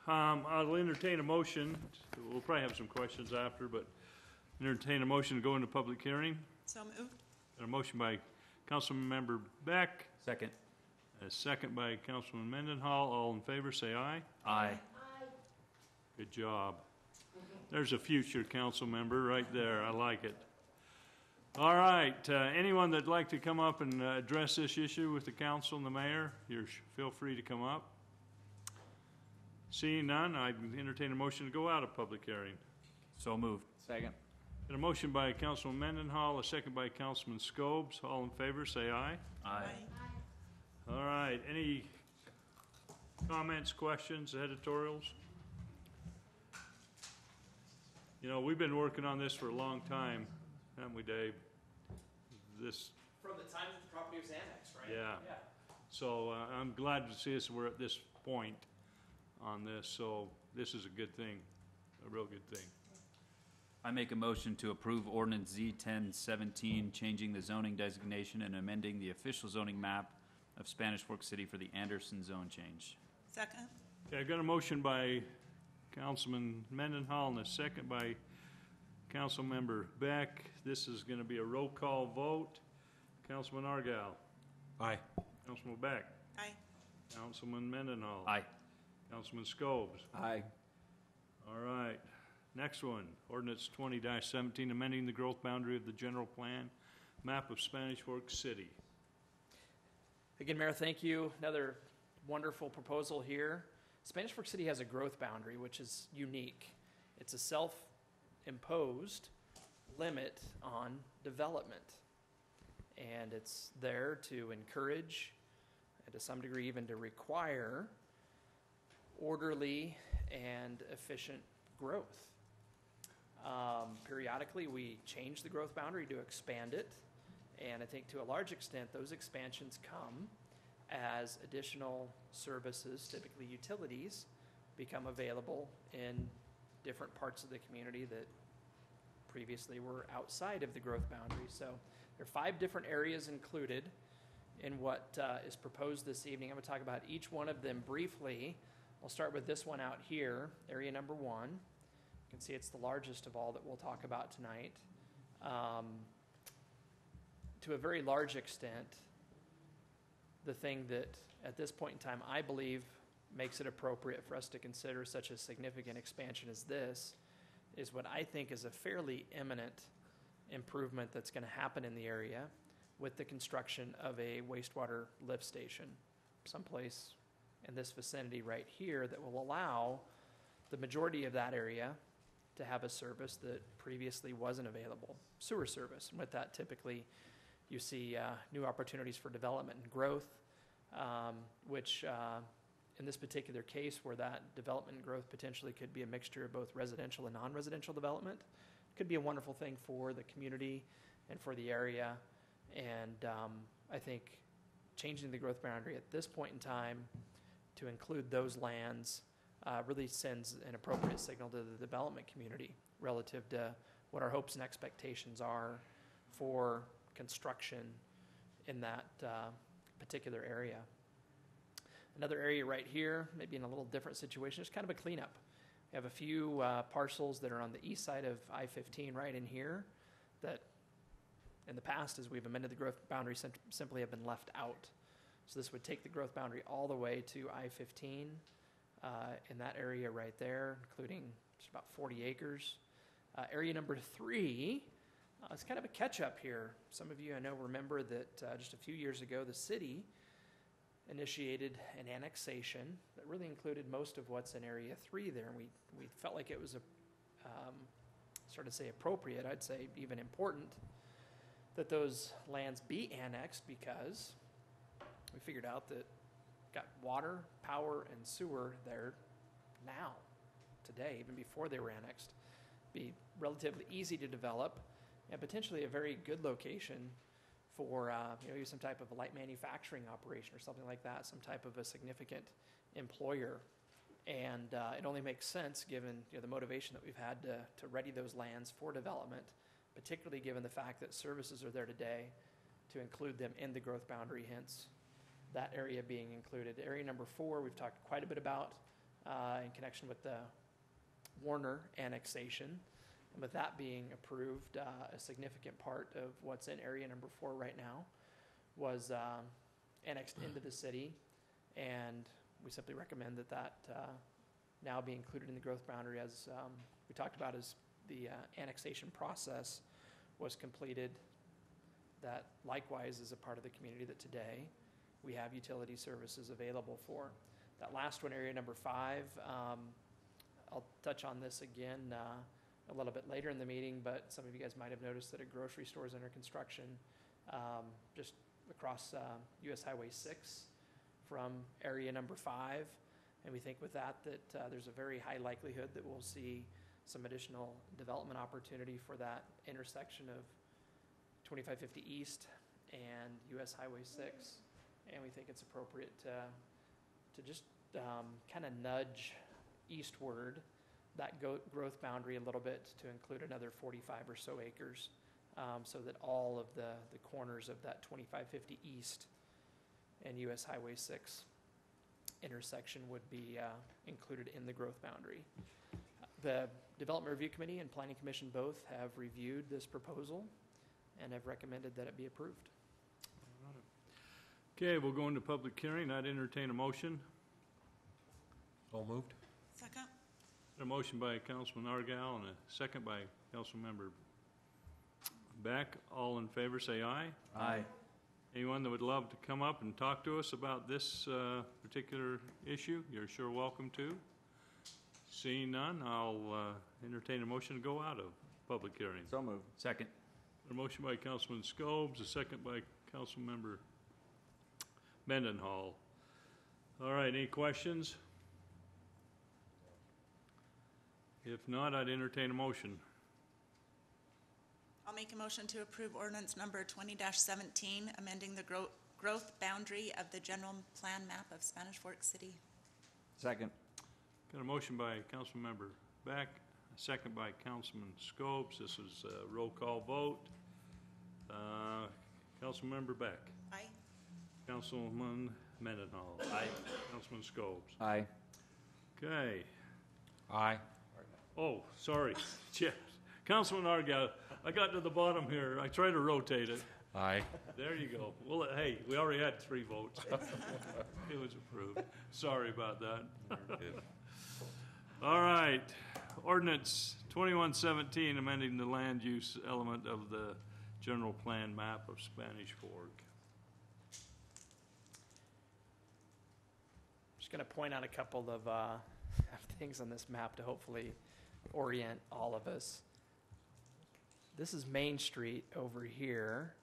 I'll entertain a motion. We'll probably have some questions after, but entertain a motion to go into public hearing. So moved. Got a motion by Councilmember Beck, Second. a second by Councilman Mendenhall. All in favor, say aye. Aye. Good job. There's a future council member right there. I like it. All right, anyone that'd like to come up and address this issue with the council and the mayor, feel free to come up. Seeing none, I entertain a motion to go out of public hearing. So moved. Second. Got a motion by Councilman Mendenhall, a second by Councilman Scobes. All in favor, say aye. Aye. All right, any comments, questions, editorials? You know, we've been working on this for a long time, haven't we, Dave? This, From the time that the property was annexed, right? yeah. So I'm glad to see us, we're at this point on this, so this is a good thing, a real good thing. I make a motion to approve ordinance Z1017, changing the zoning designation and amending the official zoning map of Spanish Fork City for the Anderson zone change. Second? Okay, I've got a motion by Councilman Mendenhall and a second by Councilmember Beck. This is going to be a roll call vote. Councilman Argal. Aye. Councilman Beck. Aye. Councilman Mendenhall. Aye. Councilman Scobes. Aye. All right. Next one, ordinance 20-17, amending the growth boundary of the general plan map of Spanish Fork City. Again, Mayor, thank you. Another wonderful proposal here. Spanish Fork City has a growth boundary, which is unique. It's a self-imposed limit on development. And it's there to encourage, and to some degree even to require, orderly and efficient growth. Periodically, we change the growth boundary to expand it, and I think to a large extent, those expansions come as additional services, typically utilities, become available in different parts of the community that previously were outside of the growth boundary. So there are 5 different areas included in what is proposed this evening. I'm going to talk about each one of them briefly. I'll start with this one out here, area number 1. You can see it's the largest of all that we'll talk about tonight. To a very large extent, the thing that at this point in time I believe makes it appropriate for us to consider such a significant expansion as this is what I think is a fairly imminent improvement that's going to happen in the area with the construction of a wastewater lift station someplace in this vicinity right here that will allow the majority of that area to have a service that previously wasn't available, sewer service. And with that, typically, you see new opportunities for development and growth, which in this particular case where that development and growth potentially could be a mixture of both residential and non-residential development, could be a wonderful thing for the community and for the area. And I think changing the growth boundary at this point in time to include those lands really sends an appropriate signal to the development community relative to what our hopes and expectations are for construction in that particular area. Another area right here, maybe in a little different situation, is kind of a cleanup. We have a few parcels that are on the east side of I-15 right in here that in the past, as we've amended the growth boundary, simply have been left out. So this would take the growth boundary all the way to I-15 in that area right there, including just about 40 acres. Area number 3 is kind of a catch-up here. Some of you, I know, remember that just a few years ago, the city initiated an annexation that really included most of what's in Area 3 there. And we felt like it was sort of say appropriate, I'd say even important, that those lands be annexed because we figured out that got water, power, and sewer there now, today, even before they were annexed. Be relatively easy to develop and potentially a very good location for maybe some type of a light manufacturing operation or something like that, some type of a significant employer. And it only makes sense given the motivation that we've had to ready those lands for development, particularly given the fact that services are there today, to include them in the growth boundary, hence that area being included. Area number 4 we've talked quite a bit about in connection with the Warner annexation. And with that being approved, a significant part of what's in area number 4 right now was annexed into the city, and we simply recommend that now be included in the growth boundary, as we talked about, as the annexation process was completed. That likewise is a part of the community that today we have utility services available for. That last one, area number 5, I'll touch on this again a little bit later in the meeting, but some of you guys might have noticed that a grocery store is under construction just across US Highway 6 from area number 5. And we think with that there's a very high likelihood that we'll see some additional development opportunity for that intersection of 2550 East and US Highway 6. And we think it's appropriate to just kind of nudge eastward that growth boundary a little bit to include another 45 or so acres, so that all of the corners of that 2550 East and US Highway 6 intersection would be included in the growth boundary. The Development Review Committee and Planning Commission both have reviewed this proposal and have recommended that it be approved. Okay, we'll go into public hearing. I'd entertain a motion. So moved. Second. A motion by Councilman Argyle and a second by Councilmember Beck. All in favor, say aye. Aye. Anyone that would love to come up and talk to us about this particular issue, you're sure welcome to. Seeing none, I'll entertain a motion to go out of public hearing. So moved. Second. A motion by Councilman Scobes, a second by Councilmember Mendenhall. All right, any questions? If not, I'd entertain a motion. I'll make a motion to approve ordinance number 20-17, amending the growth boundary of the general plan map of Spanish Fork City. Second. Got a motion by Councilmember Beck, a second by Councilman Scopes. This is a roll call vote. Councilmember Beck. Aye. Councilman Mendenhall. Aye. Councilman Scopes. Aye. Okay. Aye. Oh, sorry. Yeah. Councilman Argyle, I got to the bottom here. I tried to rotate it. Aye. There you go. Well, hey, we already had 3 votes. It was approved. Sorry about that. All right. Ordinance 2117, amending the land use element of the general plan map of Spanish Fork. Just going to point out a couple of things on this map to hopefully orient all of us. This is Main Street over here,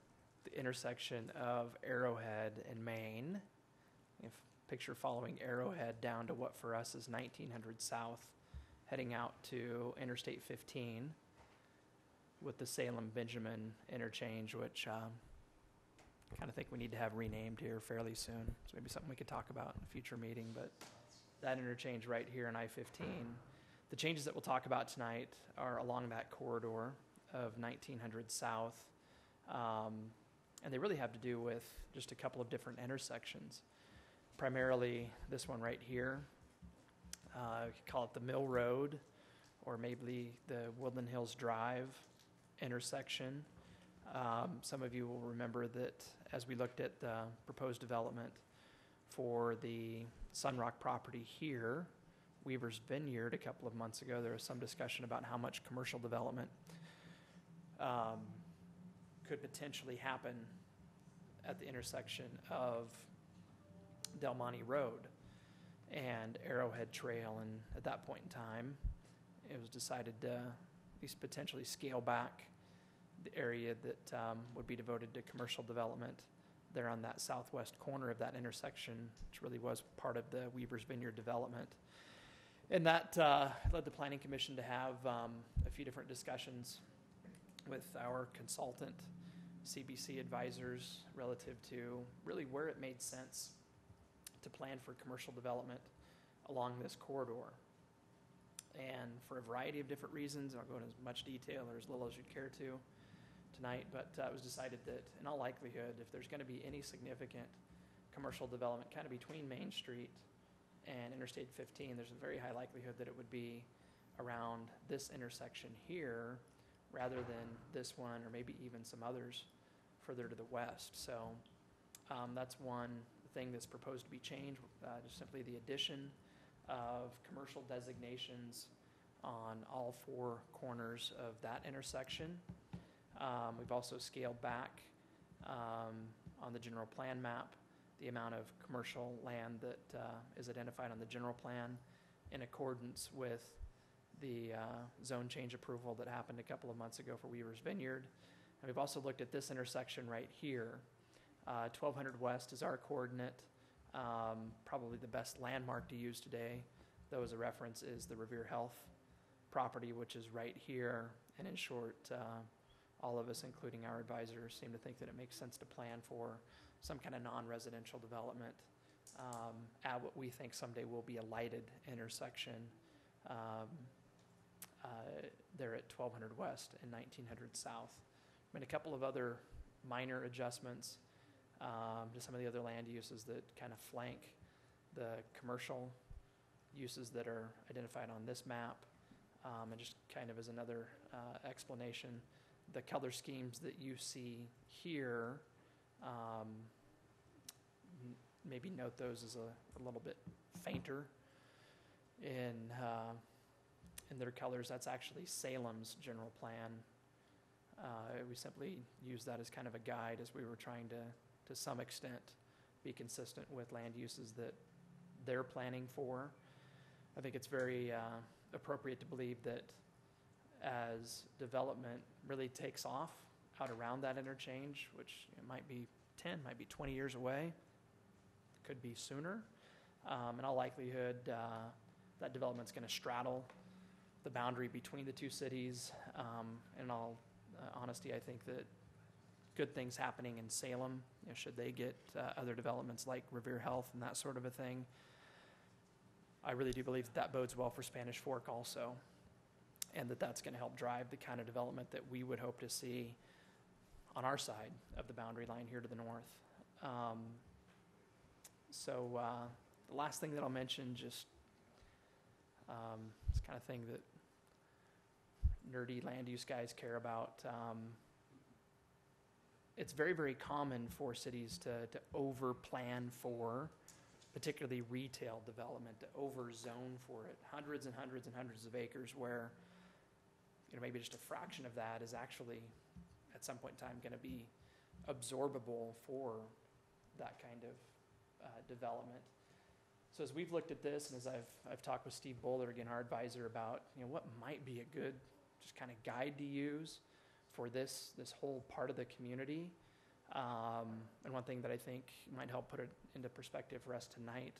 the intersection of Arrowhead and Main. If picture following Arrowhead down to what for us is 1900 South, heading out to Interstate 15 with the Salem-Benjamin interchange, which I kind of think we need to have renamed here fairly soon. So maybe something we could talk about in a future meeting, but that interchange right here in I-15. The changes that we'll talk about tonight are along that corridor of 1900 South, and they really have to do with just a couple of different intersections. Primarily this one right here, we could call it the Mill Road, or maybe the Woodland Hills Drive intersection. Some of you will remember that as we looked at the proposed development for the Sunrock property here, Weaver's Vineyard, a couple of months ago, there was some discussion about how much commercial development could potentially happen at the intersection of Del Monte Road and Arrowhead Trail. And at that point in time, it was decided to at least potentially scale back the area that would be devoted to commercial development there on that southwest corner of that intersection, which really was part of the Weaver's Vineyard development. And that led the Planning Commission to have a few different discussions with our consultant, CBC advisors, relative to really where it made sense to plan for commercial development along this corridor. And for a variety of different reasons, I'll go into as much detail or as little as you'd care to tonight, but it was decided that in all likelihood, if there's going to be any significant commercial development kind of between Main Street and Interstate 15, there's a very high likelihood that it would be around this intersection here rather than this one or maybe even some others further to the west. So that's one thing that's proposed to be changed, just simply the addition of commercial designations on all four corners of that intersection. We've also scaled back on the general plan map the amount of commercial land that is identified on the general plan in accordance with the zone change approval that happened a couple of months ago for Weaver's Vineyard. And we've also looked at this intersection right here. 1200 West is our coordinate. Probably the best landmark to use today, though as a reference, is the Revere Health property, which is right here. And in short, all of us, including our advisors, seem to think that it makes sense to plan for some kind of non-residential development at what we think someday will be a lighted intersection there at 1200 West and 1900 South. I mean, a couple of other minor adjustments to some of the other land uses that kind of flank the commercial uses that are identified on this map. And just kind of as another explanation, the color schemes that you see here, maybe note those as a little bit fainter in their colors. That's actually Salem's general plan. We simply use that as kind of a guide as we were trying to some extent be consistent with land uses that they're planning for. I think it's very appropriate to believe that as development really takes off out around that interchange, which might be 10, might be 20 years away, could be sooner. In all likelihood, that development's going to straddle the boundary between the two cities. In all honesty, I think that good things happening in Salem, should they get other developments like Revere Health and that sort of a thing, I really do believe that bodes well for Spanish Fork also, and that's going to help drive the kind of development that we would hope to see on our side of the boundary line here to the north. So the last thing that I'll mention, just this kind of thing that nerdy land use guys care about. It's very, very common for cities to over-plan for particularly retail development, to over-zone for it, hundreds and hundreds and hundreds of acres where maybe just a fraction of that is actually at some point in time going to be absorbable for that kind of development. So as we've looked at this, and as I've talked with Steve Bowler, again, our advisor, about what might be a good just kind of guide to use for this whole part of the community, and one thing that I think might help put it into perspective for us tonight,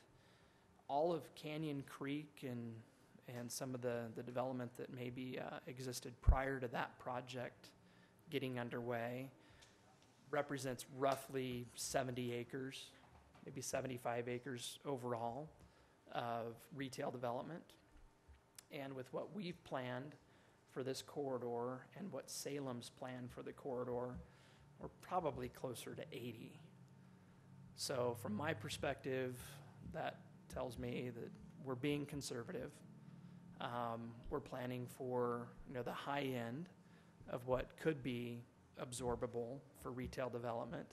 all of Canyon Creek and some of the development that maybe existed prior to that project getting underway represents roughly 70 acres, maybe 75 acres overall of retail development. And with what we've planned for this corridor and what Salem's planned for the corridor, we're probably closer to 80. So from my perspective, that tells me that we're being conservative. We're planning for the high end of what could be absorbable for retail development,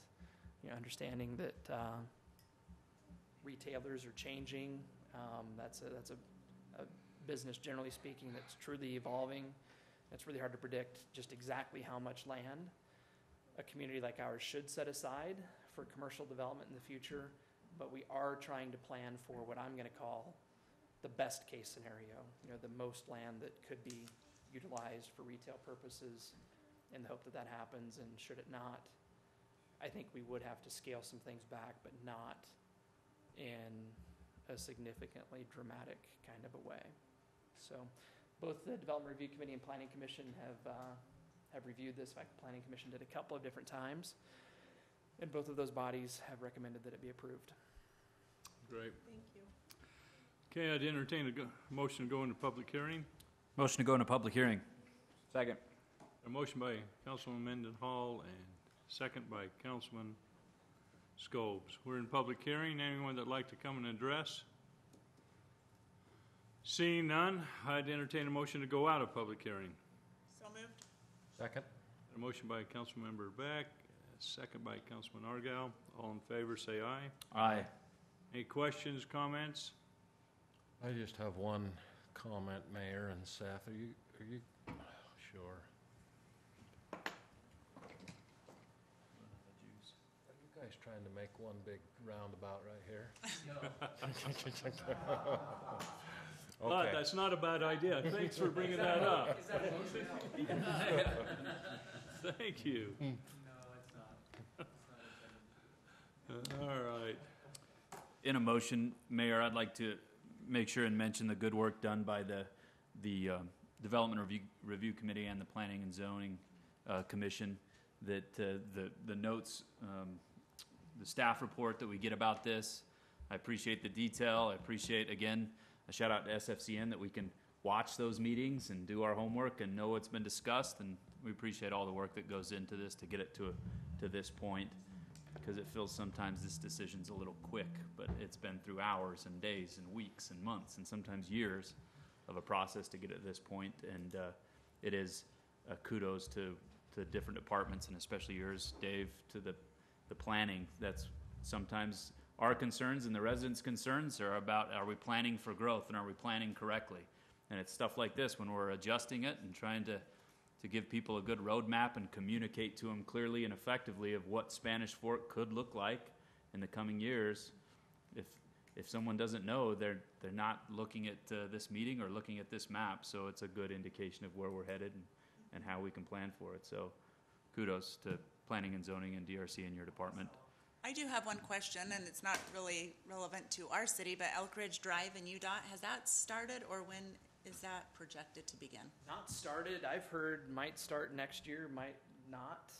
understanding that retailers are changing. That's a business, generally speaking, that's truly evolving. It's really hard to predict just exactly how much land a community like ours should set aside for commercial development in the future, but we are trying to plan for what I'm going to call the best case scenario, the most land that could be utilized for retail purposes, in the hope that that happens. And should it not, I think we would have to scale some things back, but not in a significantly dramatic kind of a way. So both the Development Review Committee and Planning Commission have reviewed this. In fact, the Planning Commission did a couple of different times, and both of those bodies have recommended that it be approved. Great. Thank you. Okay, I'd entertain a motion to go into public hearing. Motion to go into public hearing. Second. A motion by Councilman Mendenhall and second by Councilman Scobes. We're in public hearing. Anyone that'd like to come and address? Seeing none, I'd entertain a motion to go out of public hearing. So moved. Second. A motion by Councilmember Beck, second by Councilman Argyle. All in favor, say aye. Aye. Any questions, comments? I just have one comment, Mayor and Seth. Are you sure? Are you guys trying to make one big roundabout right here? But Okay. that's not a bad idea. Thanks for bringing that up. Is that a motion? Thank you. No, it's not. All right. In a motion, Mayor, I'd like to make sure and mention the good work done by the Development Review Committee and the Planning and Zoning Commission. That the notes, the staff report that we get about this, I appreciate the detail. I appreciate, again, a shout out to SFCN that we can watch those meetings and do our homework and know what's been discussed. And we appreciate all the work that goes into this to get it to this point, because it feels sometimes this decision's a little quick, but it's been through hours and days and weeks and months and sometimes years of a process to get at this point. And it is kudos to different departments, and especially yours, Dave, to the planning. That's sometimes our concerns and the residents' concerns are about, are we planning for growth and are we planning correctly? And it's stuff like this when we're adjusting it and trying to give people a good roadmap and communicate to them clearly and effectively of what Spanish Fork could look like in the coming years. If someone doesn't know, they're not looking at this meeting or looking at this map, so it's a good indication of where we're headed and how we can plan for it. So kudos to Planning and Zoning and DRC in your department. I do have one question, and it's not really relevant to our city, but Elk Ridge Drive and UDOT, has that started, or when is that projected to begin? Not started. I've heard might start next year, might not,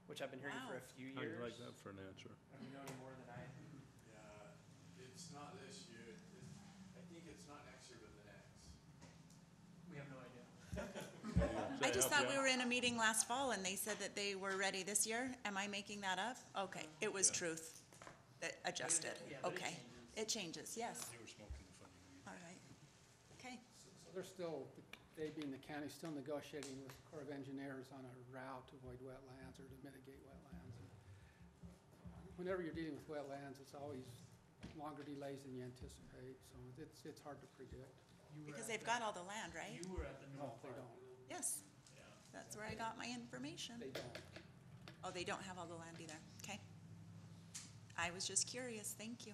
which I've been hearing for a few I'd years. like that for an answer. You know any more than I? Yeah, it's not this year. I think it's not next year, but the next. We have no idea. I just thought we were in a meeting last fall and they said that they were ready this year. Am I making that up? Okay, it was truth that adjusted. Yeah, but it Okay, it changes, yes. They were smoking the funny weed. All right. Okay, So they're still, they being the county, still negotiating with the Corps of Engineers on a route to avoid wetlands or to mitigate wetlands. Whenever you're dealing with wetlands, it's always longer delays than you anticipate, so it's hard to predict. because they've got all the land, right? You were at the No, North they Park. don't. Yes, that's where I got my information. They don't. Oh, they don't have all the land either. Okay. I was just curious. Thank you.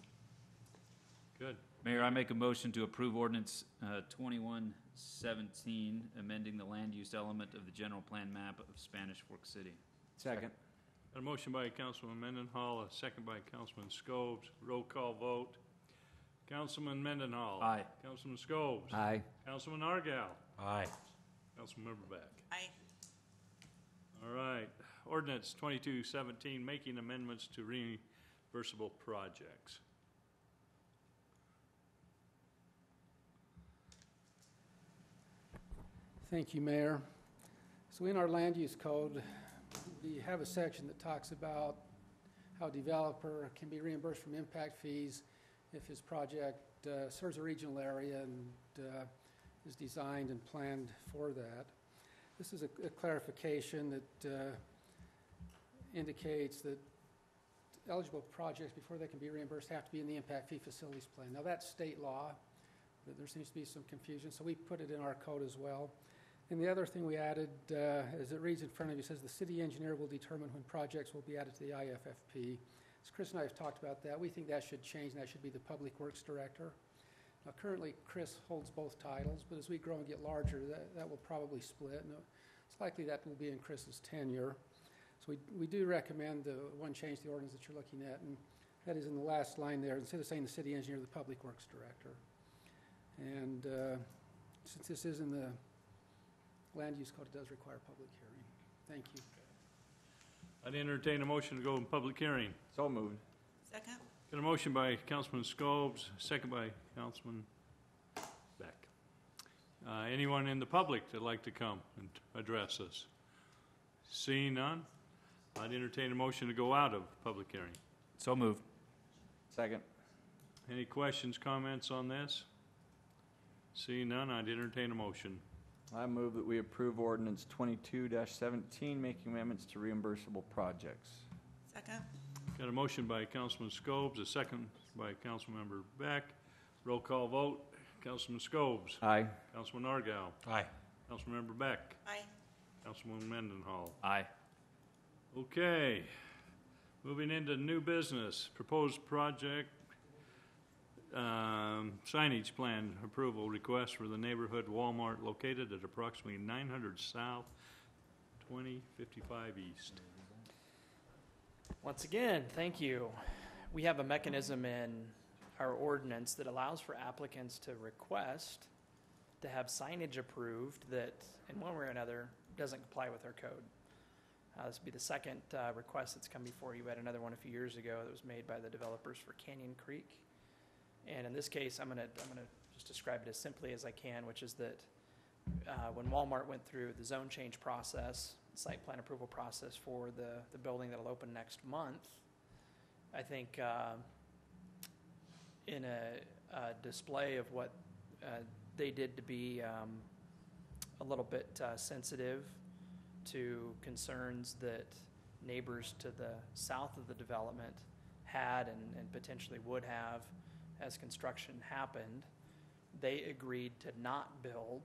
Good. Mayor, I make a motion to approve ordinance 2117, amending the land use element of the general plan map of Spanish Fork City. Second. Got a motion by Councilman Mendenhall, a second by Councilman Scobes. Roll call vote. Councilman Mendenhall. Aye. Councilman Scobes. Aye. Councilman Argal. Aye. Councilmember Beck. Aye. All right. Ordinance 2217, making amendments to reimbursable projects. Thank you, Mayor. So in our land use code, we have a section that talks about how a developer can be reimbursed from impact fees if his project serves a regional area and is designed and planned for that. This is a clarification that indicates that eligible projects, before they can be reimbursed, have to be in the impact fee facilities plan. Now, that's state law, but there seems to be some confusion, so we put it in our code as well. And the other thing we added, as it reads in front of you, says the city engineer will determine when projects will be added to the IFFP. As Chris and I have talked about that, we think that should change, and that should be the Public Works Director. Now, currently, Chris holds both titles, but as we grow and get larger, that will probably split. And it's likely that will be in Chris's tenure. So we do recommend the one change to the ordinance that you're looking at, and that is in the last line there. Instead of saying the city engineer, the Public Works Director. And since this is in the land use code, it does require public hearing. Thank you. I'd entertain a motion to go in public hearing. So moved. Second? Got a motion by Councilman Scobes, second by Councilman Beck. Anyone in the public that'd like to come and address us? Seeing none, I'd entertain a motion to go out of public hearing. So moved. Second. Any questions, comments on this? Seeing none, I'd entertain a motion. I move that we approve ordinance 22-17, making amendments to reimbursable projects. Second? Got a motion by Councilman Scobes, a second by Councilmember Beck. Roll call vote. Councilman Scobes. Aye. Councilman Argal. Aye. Councilmember Beck. Aye. Councilwoman Mendenhall. Aye. Okay, moving into new business, proposed project signage plan approval request for the neighborhood Walmart located at approximately 900 South, 2055 East. Once again, thank you. We have a mechanism in our ordinance that allows for applicants to request to have signage approved that, in one way or another, doesn't comply with our code. This will be the second request that's come before you. We had another one a few years ago that was made by the developers for Canyon Creek. And in this case, I'm gonna just describe it as simply as I can, which is that when Walmart went through the zone change process, site plan approval process for the building that'll open next month, I think in a display of what they did to be a little bit sensitive to concerns that neighbors to the south of the development had and potentially would have as construction happened, they agreed to not build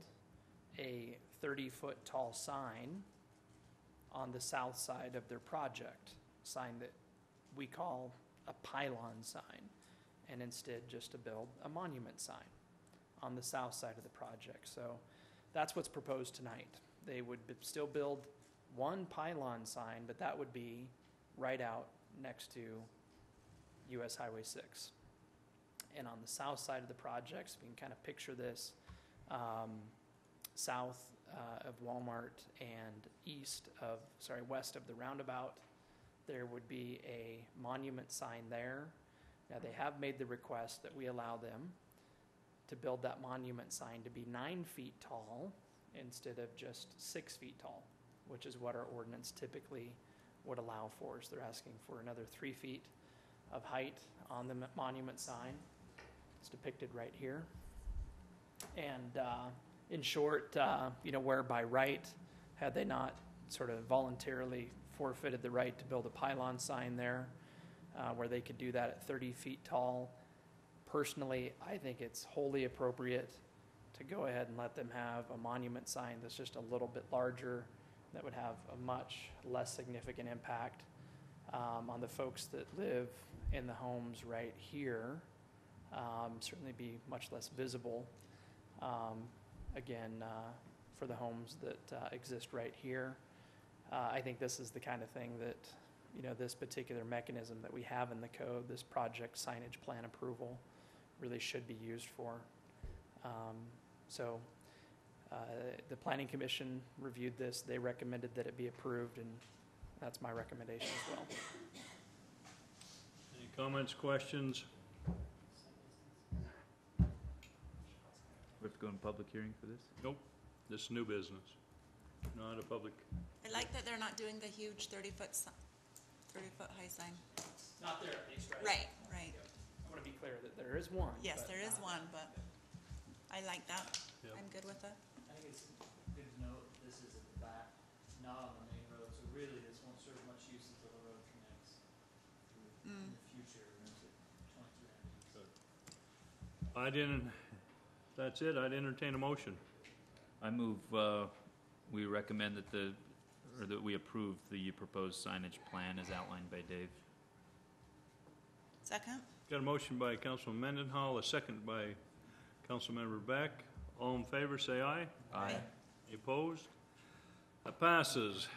a 30-foot tall sign on the south side of their project, a sign that we call a pylon sign, and instead just to build a monument sign on the south side of the project. So that's what's proposed tonight. They would still build one pylon sign, but that would be right out next to US Highway 6. And on the south side of the project, so we can kind of picture this, south of Walmart and west of the roundabout, there would be a monument sign there. Now, they have made the request that we allow them to build that monument sign to be 9 feet tall instead of just 6 feet tall, which is what our ordinance typically would allow for. So they're asking for another 3 feet of height on the monument sign. It's depicted right here. And in short, where by right, had they not sort of voluntarily forfeited the right to build a pylon sign there, where they could do that at 30 feet tall. Personally, I think it's wholly appropriate to go ahead and let them have a monument sign that's just a little bit larger, that would have a much less significant impact on the folks that live in the homes right here. Certainly be much less visible, for the homes that exist right here. I think this is the kind of thing that, this particular mechanism that we have in the code, this project signage plan approval, really should be used for. The Planning Commission reviewed this. They recommended that it be approved, and that's my recommendation as well. Any comments, questions? We have to go in public hearing for this? Nope, this is new business, not a public. I like that they're not doing the huge 30-foot high sign. Not there at least, right? Right. I want to be clear that there is one. Yes, but there is not- one, but I like that. Yep. I'm good with it. I think it's good to note this is at the back, not on the main road, so really this won't serve much use until the road connects in the future. That's it, I'd entertain a motion. I move we recommend that we approve the proposed signage plan as outlined by Dave. Second? Got a motion by Councilman Mendenhall, a second by Councilmember Beck. All in favor, say aye. Aye. Any opposed? That passes.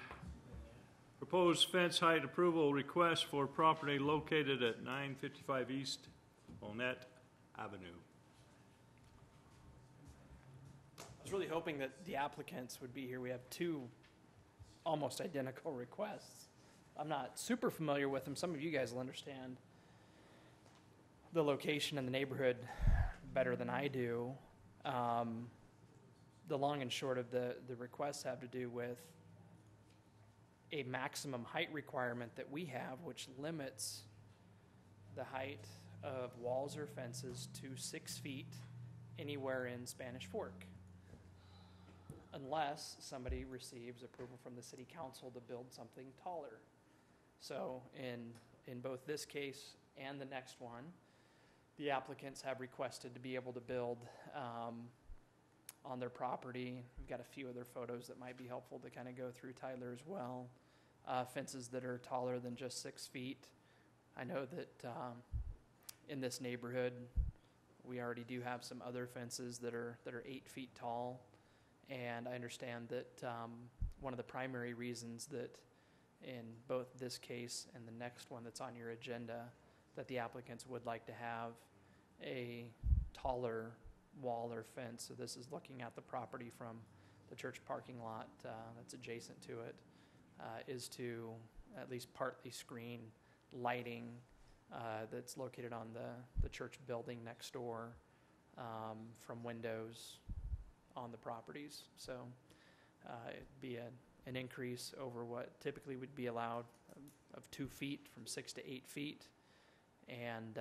Proposed fence height approval request for property located at 955 East Onette Avenue. I was really hoping that the applicants would be here. We have two almost identical requests. I'm not super familiar with them. Some of you guys will understand the location and the neighborhood better than I do. The long and short of the requests have to do with a maximum height requirement that we have, which limits the height of walls or fences to 6 feet anywhere in Spanish Fork, unless somebody receives approval from the city council to build something taller. So in both this case and the next one, the applicants have requested to be able to build on their property. We've got a few other photos that might be helpful to kind of go through, Tyler, as well. Fences that are taller than just 6 feet. I know that in this neighborhood, we already do have some other fences that are 8 feet tall. And I understand that one of the primary reasons that in both this case and the next one that's on your agenda, that the applicants would like to have a taller wall or fence. So this is looking at the property from the church parking lot that's adjacent to it, is to at least partly screen lighting that's located on the church building next door from windows on the properties. So it'd be an increase over what typically would be allowed of 2 feet from 6 to 8 feet. And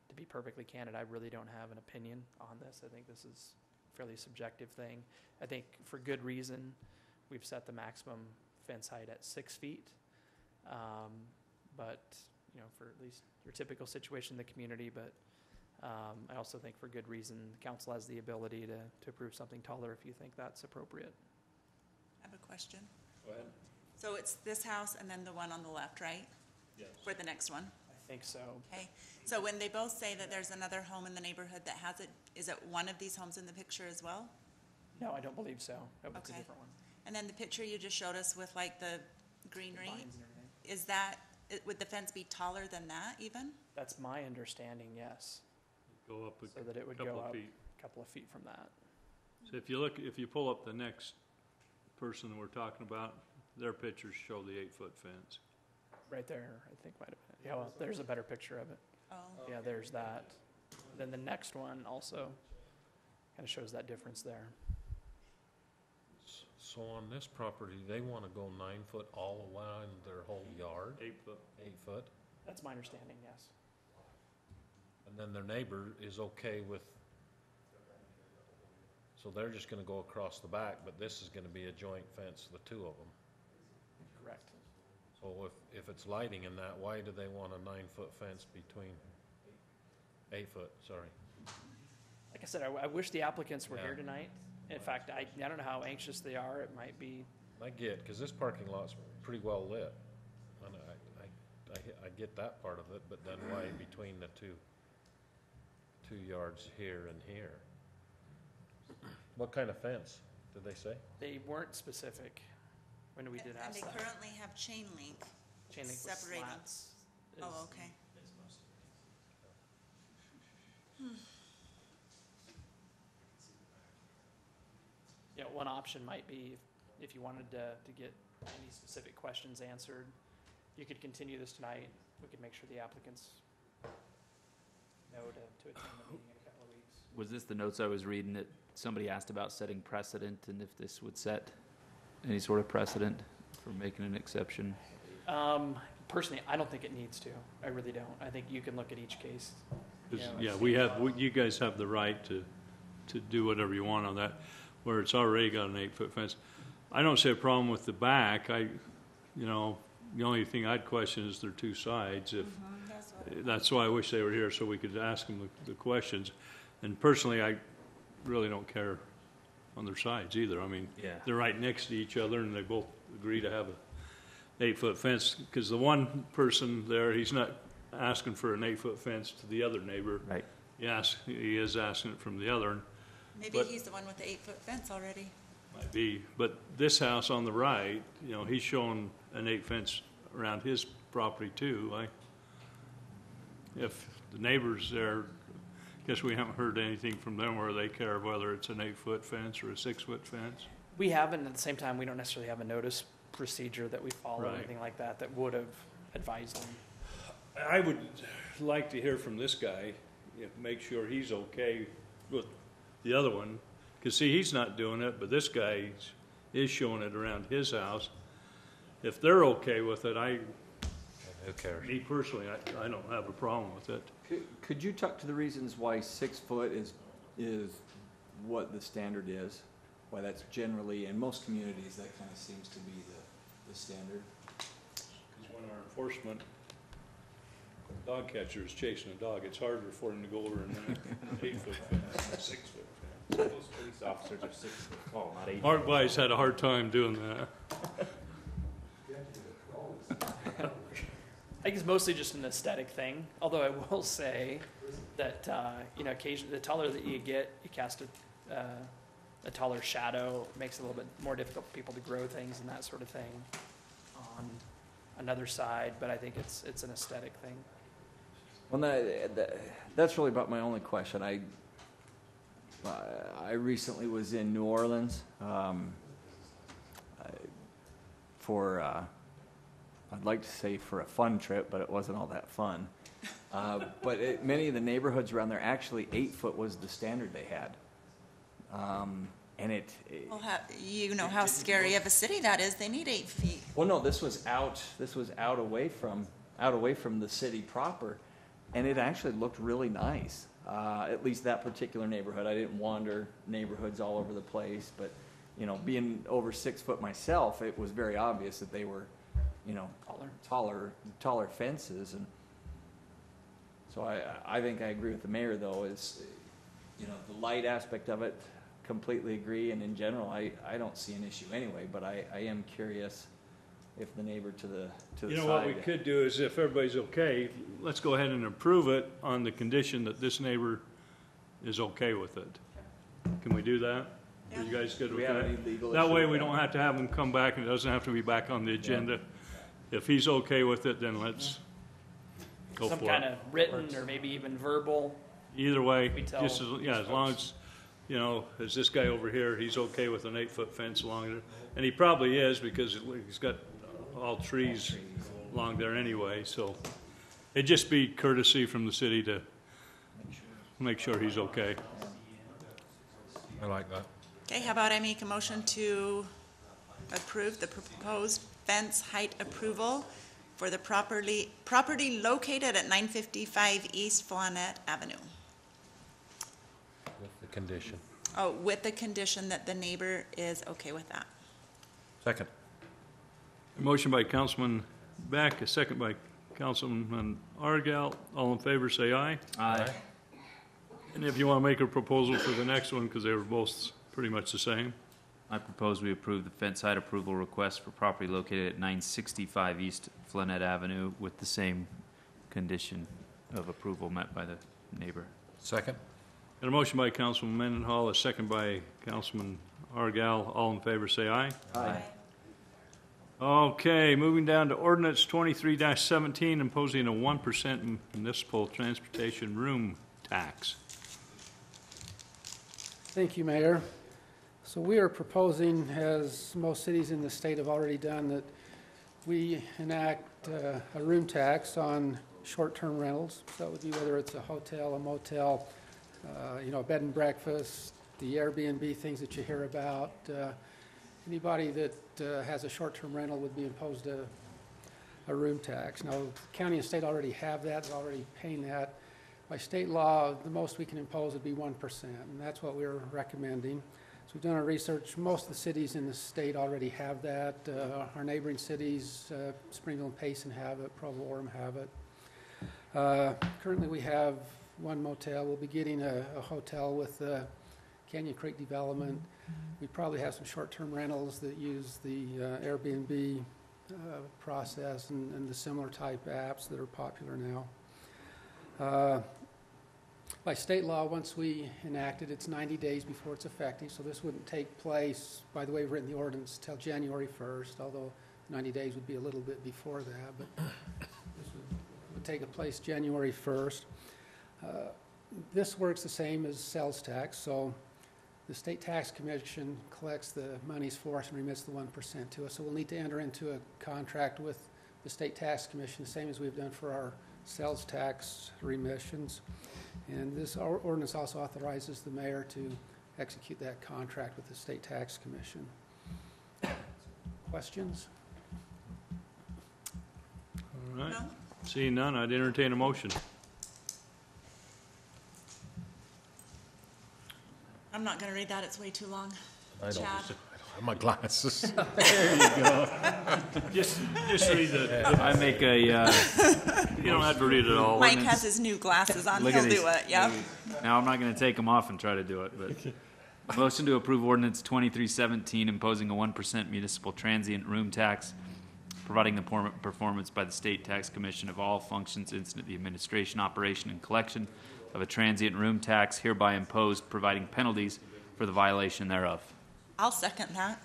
to be perfectly candid, I really don't have an opinion on this. I think this is a fairly subjective thing. I think for good reason, we've set the maximum fence height at 6 feet. But, you know, for at least your typical situation in the community, but I also think for good reason, the council has the ability to approve something taller if you think that's appropriate. I have a question. Go ahead. So it's this house and then the one on the left, right? Yes. For the next one? I think so. Okay. So when they both say that there's another home in the neighborhood that has it, is it one of these homes in the picture as well? No, I don't believe so. No, it's a Okay. different one. And then the picture you just showed us with like the greenery, Vines and everything. is that, would the fence be taller than that even? That's my understanding, yes. Go up So that it would couple go of up feet. a couple of feet from that. So if you pull up the next person we're talking about, their pictures show the 8-foot fence. Right there, I think might have been. Yeah, well, there's a better picture of it. Oh, Yeah, there's that. Then the next one also kind of shows that difference there. So on this property, they want to go 9 foot all around their whole yard, 8 foot. 8 foot, That's my understanding, yes. and then their neighbor is okay with, so they're just going to go across the back, but this is going to be a joint fence, the two of them. Correct. So if it's lighting in that, why do they want a 9-foot fence between, 8 foot, sorry. Like I said, I wish the applicants were Yeah. here tonight. In fact, I don't know how anxious they are. It might be, I get, because this parking lot's pretty well lit, and I get that part of it, but then why between the two yards here and here? What kind of fence, did they say? they weren't specific when we did and ask they that. currently have chain link. Chain link with separating. slats. Oh, is- okay. is most- Yeah, one option might be if you wanted to get any specific questions answered, you could continue this tonight. We could make sure the applicants know to attend the meeting in a couple of weeks. Was this the notes I was reading that somebody asked about setting precedent and if this would set any sort of precedent for making an exception? Personally, I don't think it needs to. I really don't. I think you can look at each case. 'Cause, Yeah, yeah, you guys have the right to do whatever you want on that, where it's already got an 8-foot fence. I don't see a problem with the back. The only thing I'd question is their two sides. If that's why I wish they were here so we could ask them the questions. And personally, I really don't care on their sides either. I mean, Yeah. they're right next to each other and they both agree to have a 8-foot fence, because the one person there, he's not asking for an 8-foot fence to the other neighbor. Right. Yes, he is asking it from the other, Maybe But- he's the one with the 8-foot fence already. might be. But this house on the right, he's showing an 8 fence around his property too. If the neighbors there, guess we haven't heard anything from them where they care whether it's an 8-foot fence or a 6-foot fence. We haven't, at the same time, we don't necessarily have a notice procedure that we follow or Right. anything like that would have advised them. I would like to hear from this guy, make sure he's okay with the other one. Because, see, he's not doing it, but this guy is showing it around his house. If they're okay with it, Who cares? me personally, I don't have a problem with it. Could you talk to the reasons why 6 foot is what the standard is? Why that's generally, in most communities, that kind of seems to be the standard? Because when our enforcement dog catcher is chasing a dog, it's harder for him to go over an 8-foot fence than a 6-foot fence. Those police officers are 6 foot tall, not 8. Mark Weiss had a hard time doing that. I think it's mostly just an aesthetic thing, although I will say that, occasionally, the taller that you get, you cast a taller shadow, makes it a little bit more difficult for people to grow things and that sort of thing on another side, but I think it's an aesthetic thing. Well, that's really about my only question. I recently was in New Orleans for, I'd like to say for a fun trip, but it wasn't all that fun. But many of the neighborhoods around there, actually 8 foot was the standard they had. And Well, you know how scary of a city that is. They need 8 feet. well, no, this was out away from the city proper, and it actually looked really nice. At least that particular neighborhood. I didn't wander neighborhoods all over the place, but being over 6 foot myself, it was very obvious that they were, taller fences, and so I think I agree with the mayor though. Is the light aspect of it, completely agree, and in general, I don't see an issue anyway. But I am curious if the neighbor to the side. What we could do is, if everybody's okay, let's go ahead and approve it on the condition that this neighbor is okay with it. Can we do that? Yeah. Are you guys good Do with we have that? any legal That issue way with we that? don't have to have him come back, and it doesn't have to be back on the agenda. If he's okay with it, then let's go Some for kind it. of written or maybe even verbal. Either way, we tell just as these long folks. as, as this guy over here, he's okay with an 8-foot fence along there. And he probably is, because he's got all trees along there anyway, so it'd just be courtesy from the city to make sure he's okay. I like that. Okay, how about I make a motion to approve the proposed fence height approval for the property located at 955 East Flannett Avenue. With the condition. Oh, with the condition that the neighbor is okay with that. Second. A motion by Councilman Beck, a second by Councilman Argal. All in favor, say aye. Aye. And if you want to make a proposal for the next one, because they were both pretty much the same. I propose we approve the fence height approval request for property located at 965 East Flannett Avenue with the same condition of approval met by the neighbor. Second. Got a motion by Councilman Mendenhall, a second by Councilman Argal. All in favor, say aye. Aye. Okay, moving down to ordinance 23-17, imposing a 1% municipal transportation room tax. Thank you, Mayor. So we are proposing, as most cities in the state have already done, that we enact a room tax on short-term rentals. So that would be whether it's a hotel, a motel, a bed and breakfast, the Airbnb things that you hear about. Anybody that has a short-term rental would be imposed a room tax. Now, county and state already have that, they're already paying that. By state law, the most we can impose would be 1%, and that's what we're recommending. So we've done our research. Most of the cities in the state already have that. Our neighboring cities, Springville and Payson have it, Provo-Orem have it. Currently, we have one motel. We'll be getting a hotel with the Canyon Creek development. We probably have some short-term rentals that use the Airbnb process and the similar type apps that are popular now. By state law, once we enact it, it's 90 days before it's effective, so this wouldn't take place, by the way we've written the ordinance, till January 1st, although 90 days would be a little bit before that, but this would take place January 1st. This works the same as sales tax, so the State Tax Commission collects the monies for us and remits the 1% to us, so we'll need to enter into a contract with the State Tax Commission, the same as we've done for our sales tax remissions. And this ordinance also authorizes the mayor to execute that contract with the State Tax Commission. Questions? All right. No? Seeing none, I'd entertain a motion. I'm not going to read that, it's way too long. I don't, Chad. I don't have my glasses. There you go. Just read the, I make a, you don't have to read it all. Mike has his new glasses on. Look He'll at do these. it. Yep. now I'm not gonna take them off and try to do it, but. Motion to approve ordinance 2317 imposing a 1% municipal transient room tax, providing the performance by the State Tax Commission of all functions incident the administration, operation, and collection of a transient room tax hereby imposed, providing penalties for the violation thereof. I'll second that.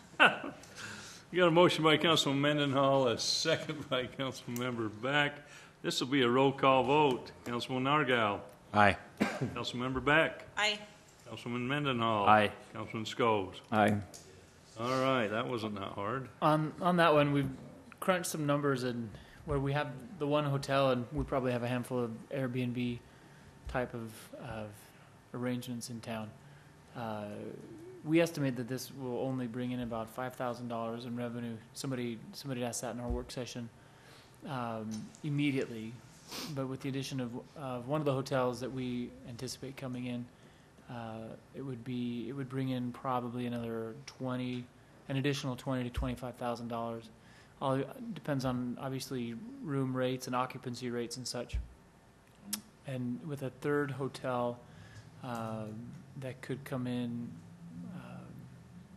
You got a motion by Councilman Mendenhall, a second by Councilmember Beck. This will be a roll call vote. Councilman Argal. Aye. Councilmember Beck. Aye. Councilman Mendenhall. Aye. Councilman Schoves. Aye. All right, that wasn't that hard. On that one, we've crunched some numbers and where we have the one hotel and we probably have a handful of Airbnb type of arrangements in town. We estimate that this will only bring in about $5,000 in revenue. Somebody asked that in our work session immediately, but with the addition of one of the hotels that we anticipate coming in, it would bring in probably an additional $20,000 to $25,000. All depends on obviously room rates and occupancy rates and such. And with a third hotel that could come in,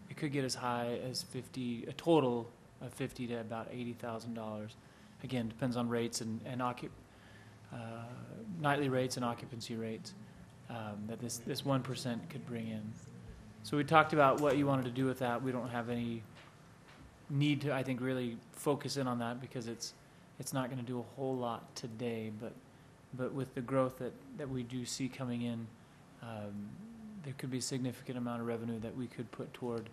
it could get as high as a total of $50,000 to about $80,000. Again, depends on rates and nightly rates and occupancy rates that this 1% could bring in. So we talked about what you wanted to do with that. We don't have any need to, I think, really focus in on that because it's not going to do a whole lot today. But with the growth that we do see coming in, there could be a significant amount of revenue that we could put toward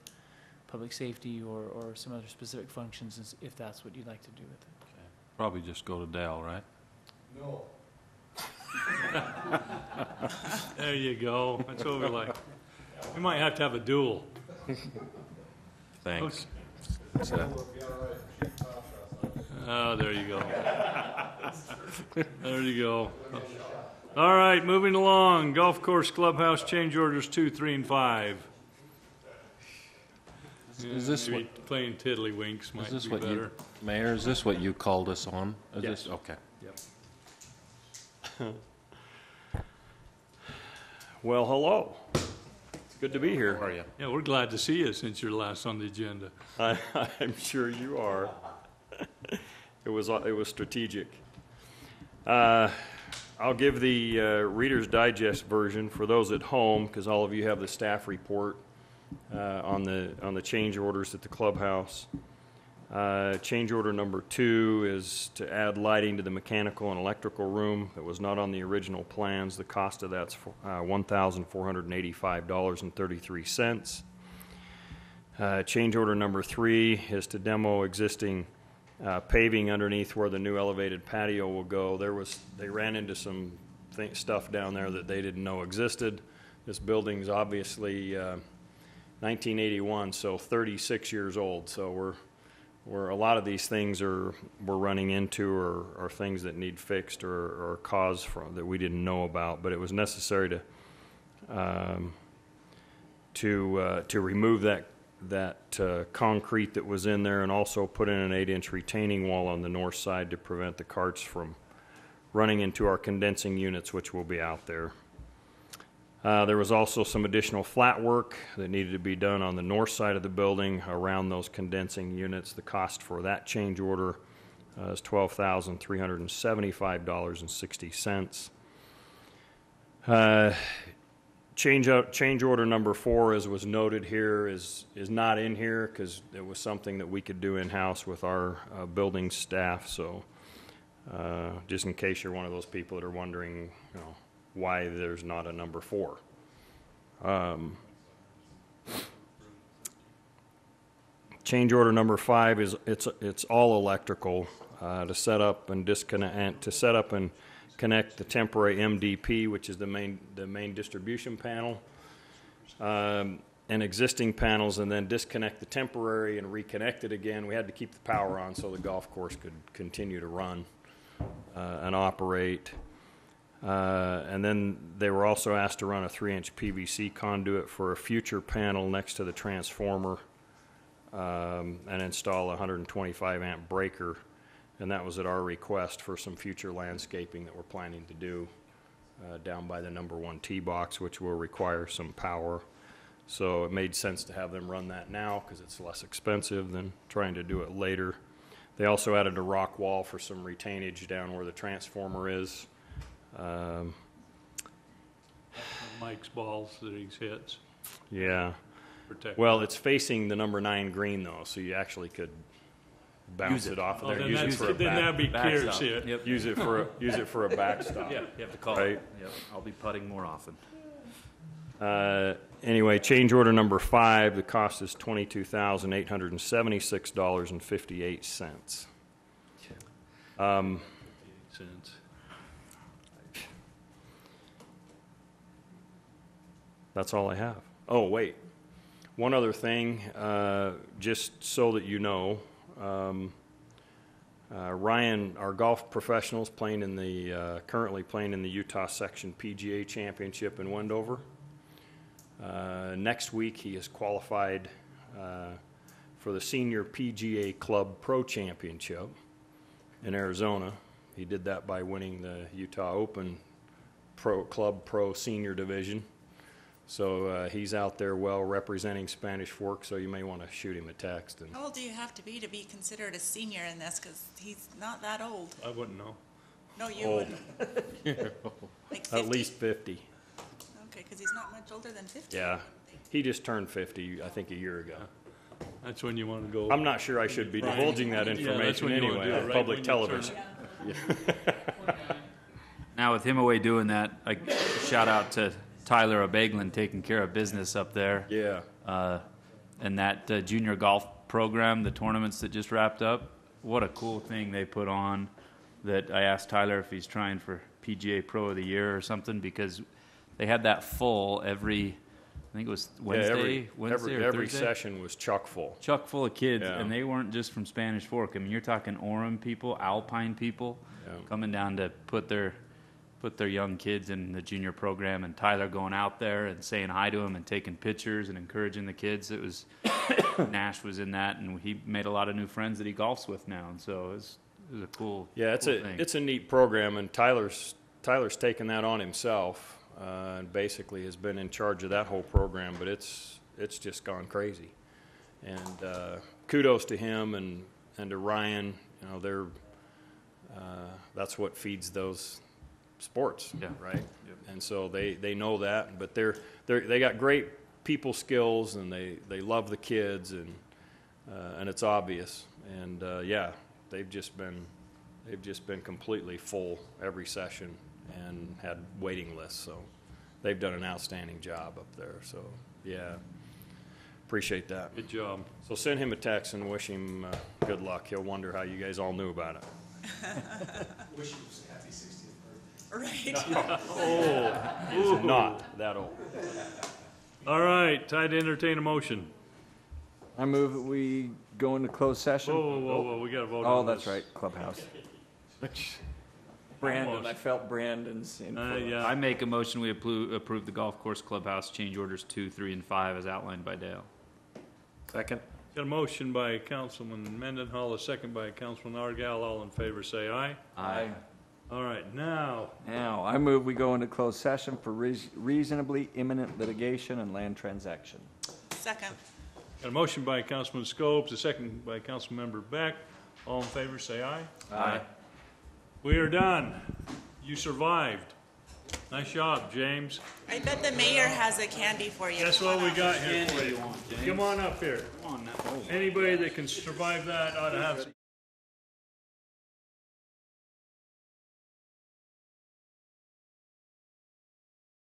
public safety or some other specific functions if that's what you'd like to do with it. Probably just go to Dell, right? No. There you go. That's what we like. We might have to have a duel. Thanks. Oh, there you go. There you go. All right, moving along. Golf course clubhouse change orders 2, 3, and 5. Is this Maybe what- playing tiddlywinks might Is this be what better? Mayor, is this what you called us on? Is Yes. this, okay. Well, hello. It's good to be here. How are you? Yeah, we're glad to see you since you're last on the agenda. I'm sure you are. It was strategic. I'll give the Reader's Digest version for those at home, because all of you have the staff report on the change orders at the clubhouse. Change order number 2 is to add lighting to the mechanical and electrical room that was not on the original plans. The cost of that's $1,485.33. Change order number 3 is to demo existing paving underneath where the new elevated patio will go. They ran into some stuff down there that they didn't know existed. This building's obviously 1981, so 36 years old. So we're a lot of these things we're running into are things that need fixed or cause that we didn't know about. But it was necessary to remove that concrete that was in there and also put in an 8-inch retaining wall on the north side to prevent the carts from running into our condensing units, which will be out there. There was also some additional flat work that needed to be done on the north side of the building around those condensing units. The cost for that change order is $12,375.60. Change order number 4, as was noted here, is not in here because it was something that we could do in-house with our building staff. So just in case you're one of those people that are wondering, why there's not a number 4. Change order number 5 is it's all electrical to set up and connect the temporary MDP, which is the main distribution panel, and existing panels, and then disconnect the temporary and reconnect it again. We had to keep the power on so the golf course could continue to run and operate. And then they were also asked to run a 3-inch PVC conduit for a future panel next to the transformer, and install a 125 amp breaker. And that was at our request for some future landscaping that we're planning to do down by the number 1 tee box, which will require some power. So it made sense to have them run that now because it's less expensive than trying to do it later. They also added a rock wall for some retainage down where the transformer is. Mike's balls that he hits. Yeah. Protect. Well, it's facing the number 9 green though, so you actually could bounce it off of there. Then Use it for a then that'd be Kier's backstop. hit. Yep. use it for a backstop. Yeah, you have to call Right. it. Yep. I'll be putting more often. Anyway, change order number 5, the cost is $22,876.58. Cents. That's all I have. Oh, wait. One other thing, just so that you know, Ryan, our golf professionals playing in the, currently playing in the Utah Section PGA Championship in Wendover. Next week, he is qualified for the Senior PGA Club Pro Championship in Arizona. He did that by winning the Utah Open Club Pro Senior Division. So he's out there well representing Spanish Fork, so you may want to shoot him a text. And How old do you have to be considered a senior in this? Because he's not that old. I wouldn't know. No, you Old. wouldn't. Like 50? At least 50. Okay, because he's not much older than 50. Yeah. He just turned 50, I think, a year ago. That's when you want to go. I'm not sure I should be divulging that that's information when you wanna anyway do it, on right public when you turn television. Now with him away doing that, I shout out to Tyler O'Baglin taking care of business up there. Yeah. And that junior golf program, the tournaments that just wrapped up, what a cool thing they put on. That I asked Tyler if he's trying for PGA Pro of the Year or something, because they had that full every, I think it was Wednesday, or every Thursday? session was chock full. Chock full of kids, Yeah. and they weren't just from Spanish Fork. I mean, you're talking Orem people, Alpine people, coming down to put their young kids in the junior program, and Tyler going out there and saying hi to them and taking pictures and encouraging the kids. It was Nash was in that, and he made a lot of new friends that he golfs with now, and so it was a cool. Yeah, cool thing. it's a neat program, and Tyler's taken that on himself, and basically has been in charge of that whole program. But it's just gone crazy, and kudos to him and to Ryan. You know, they're that's what feeds those sports, right? Yep. And so they know that, but they got great people skills, and they love the kids, and it's obvious. And they've just been completely full every session and had waiting lists. So they've done an outstanding job up there. So appreciate that. Good job. So send him a text and wish him good luck. He'll wonder how you guys all knew about it. Wish you was a happy 60th Right. He's not that old. All right, time to entertain a motion. I move that we go into closed session. Whoa, we got to vote Oh, on this. that's right, clubhouse. Brandon, I felt Brandon's input. Yeah. I make a motion we approve the golf course clubhouse change orders 2, 3, and 5 as outlined by Dale. Second. Got a motion by Councilman Mendenhall, a second by Councilman Argal. All in favor, say aye. Aye. All right, now, Now, I move we go into closed session for reasonably imminent litigation and land transaction. Second. got a motion by Councilman Scopes, a second by Councilmember Beck. All in favor, say aye. Aye. We are done. You survived. Nice job, James. I bet the mayor has a candy for you. Guess what we got here for you? Come on up here. Anybody that can survive that ought to have some.